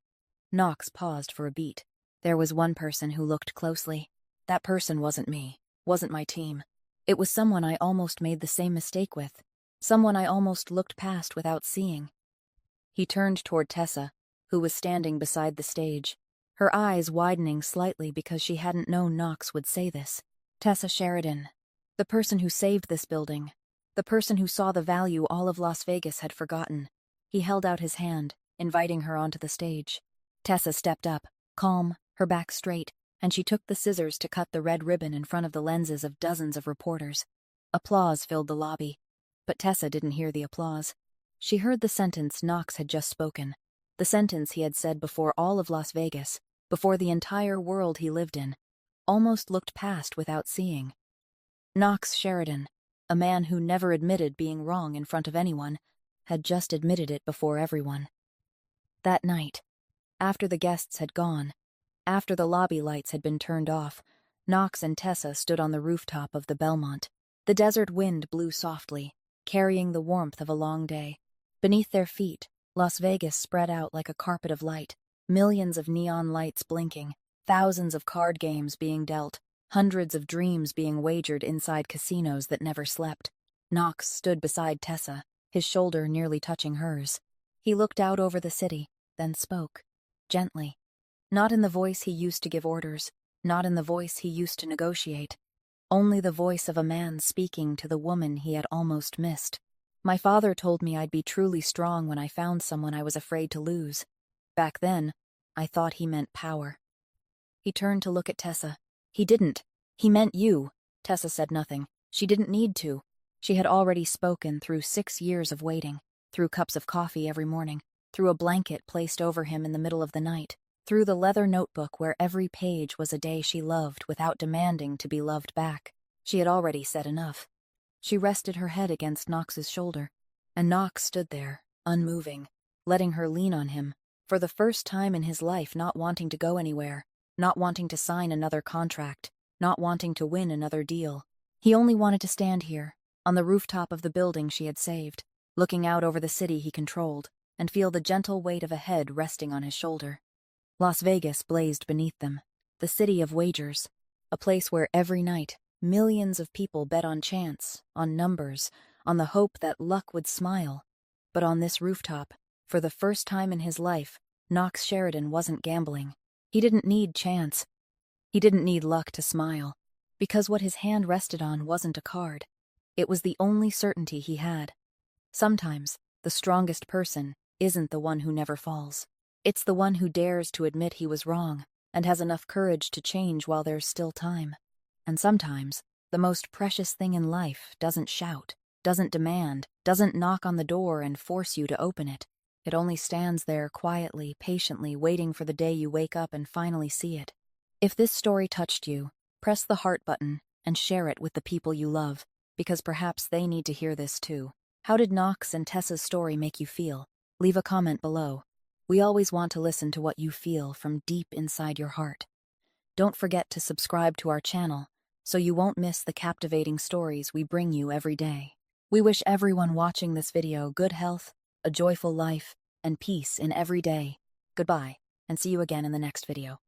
Knox paused for a beat. There was one person who looked closely. That person wasn't me, wasn't my team. It was someone I almost made the same mistake with, someone I almost looked past without seeing. He turned toward Tessa, who was standing beside the stage, her eyes widening slightly because she hadn't known Knox would say this. Tessa Sheridan, the person who saved this building, The person who saw the value all of Las Vegas had forgotten. He held out his hand, inviting her onto the stage. Tessa stepped up, calm, her back straight, and she took the scissors to cut the red ribbon in front of the lenses of dozens of reporters. Applause filled the lobby. But Tessa didn't hear the applause. She heard the sentence Knox had just spoken. The sentence he had said before all of Las Vegas, before the entire world he lived in, almost looked past without seeing. Knox Sheridan, a man who never admitted being wrong in front of anyone, had just admitted it before everyone. That night, after the guests had gone, after the lobby lights had been turned off, Knox and Tessa stood on the rooftop of the Belmont. The desert wind blew softly, carrying the warmth of a long day. Beneath their feet, Las Vegas spread out like a carpet of light, millions of neon lights blinking, thousands of card games being dealt, hundreds of dreams being wagered inside casinos that never slept. Knox stood beside Tessa, his shoulder nearly touching hers. He looked out over the city, then spoke, gently. Not in the voice he used to give orders, not in the voice he used to negotiate. Only the voice of a man speaking to the woman he had almost missed. My father told me I'd be truly strong when I found someone I was afraid to lose. Back then, I thought he meant power. He turned to look at Tessa. He didn't. He meant you. Tessa said nothing. She didn't need to. She had already spoken through 6 years of waiting, through cups of coffee every morning, through a blanket placed over him in the middle of the night, through the leather notebook where every page was a day she loved without demanding to be loved back. She had already said enough. She rested her head against Knox's shoulder, and Knox stood there, unmoving, letting her lean on him, for the first time in his life not wanting to go anywhere, not wanting to sign another contract, not wanting to win another deal. He only wanted to stand here, on the rooftop of the building she had saved, looking out over the city he controlled, and feel the gentle weight of a head resting on his shoulder. Las Vegas blazed beneath them, the city of wagers, a place where every night millions of people bet on chance, on numbers, on the hope that luck would smile. But on this rooftop, for the first time in his life, Knox Sheridan wasn't gambling. He didn't need chance. He didn't need luck to smile, because what his hand rested on wasn't a card. It was the only certainty he had. Sometimes, the strongest person isn't the one who never falls. It's the one who dares to admit he was wrong and has enough courage to change while there's still time. And sometimes, the most precious thing in life doesn't shout, doesn't demand, doesn't knock on the door and force you to open it. It only stands there quietly, patiently, waiting for the day you wake up and finally see it. If this story touched you, press the heart button and share it with the people you love, because perhaps they need to hear this too. How did Knox and Tessa's story make you feel? Leave a comment below. We always want to listen to what you feel from deep inside your heart. Don't forget to subscribe to our channel so you won't miss the captivating stories we bring you every day. We wish everyone watching this video good health, a joyful life, and peace in every day. Goodbye, and see you again in the next video.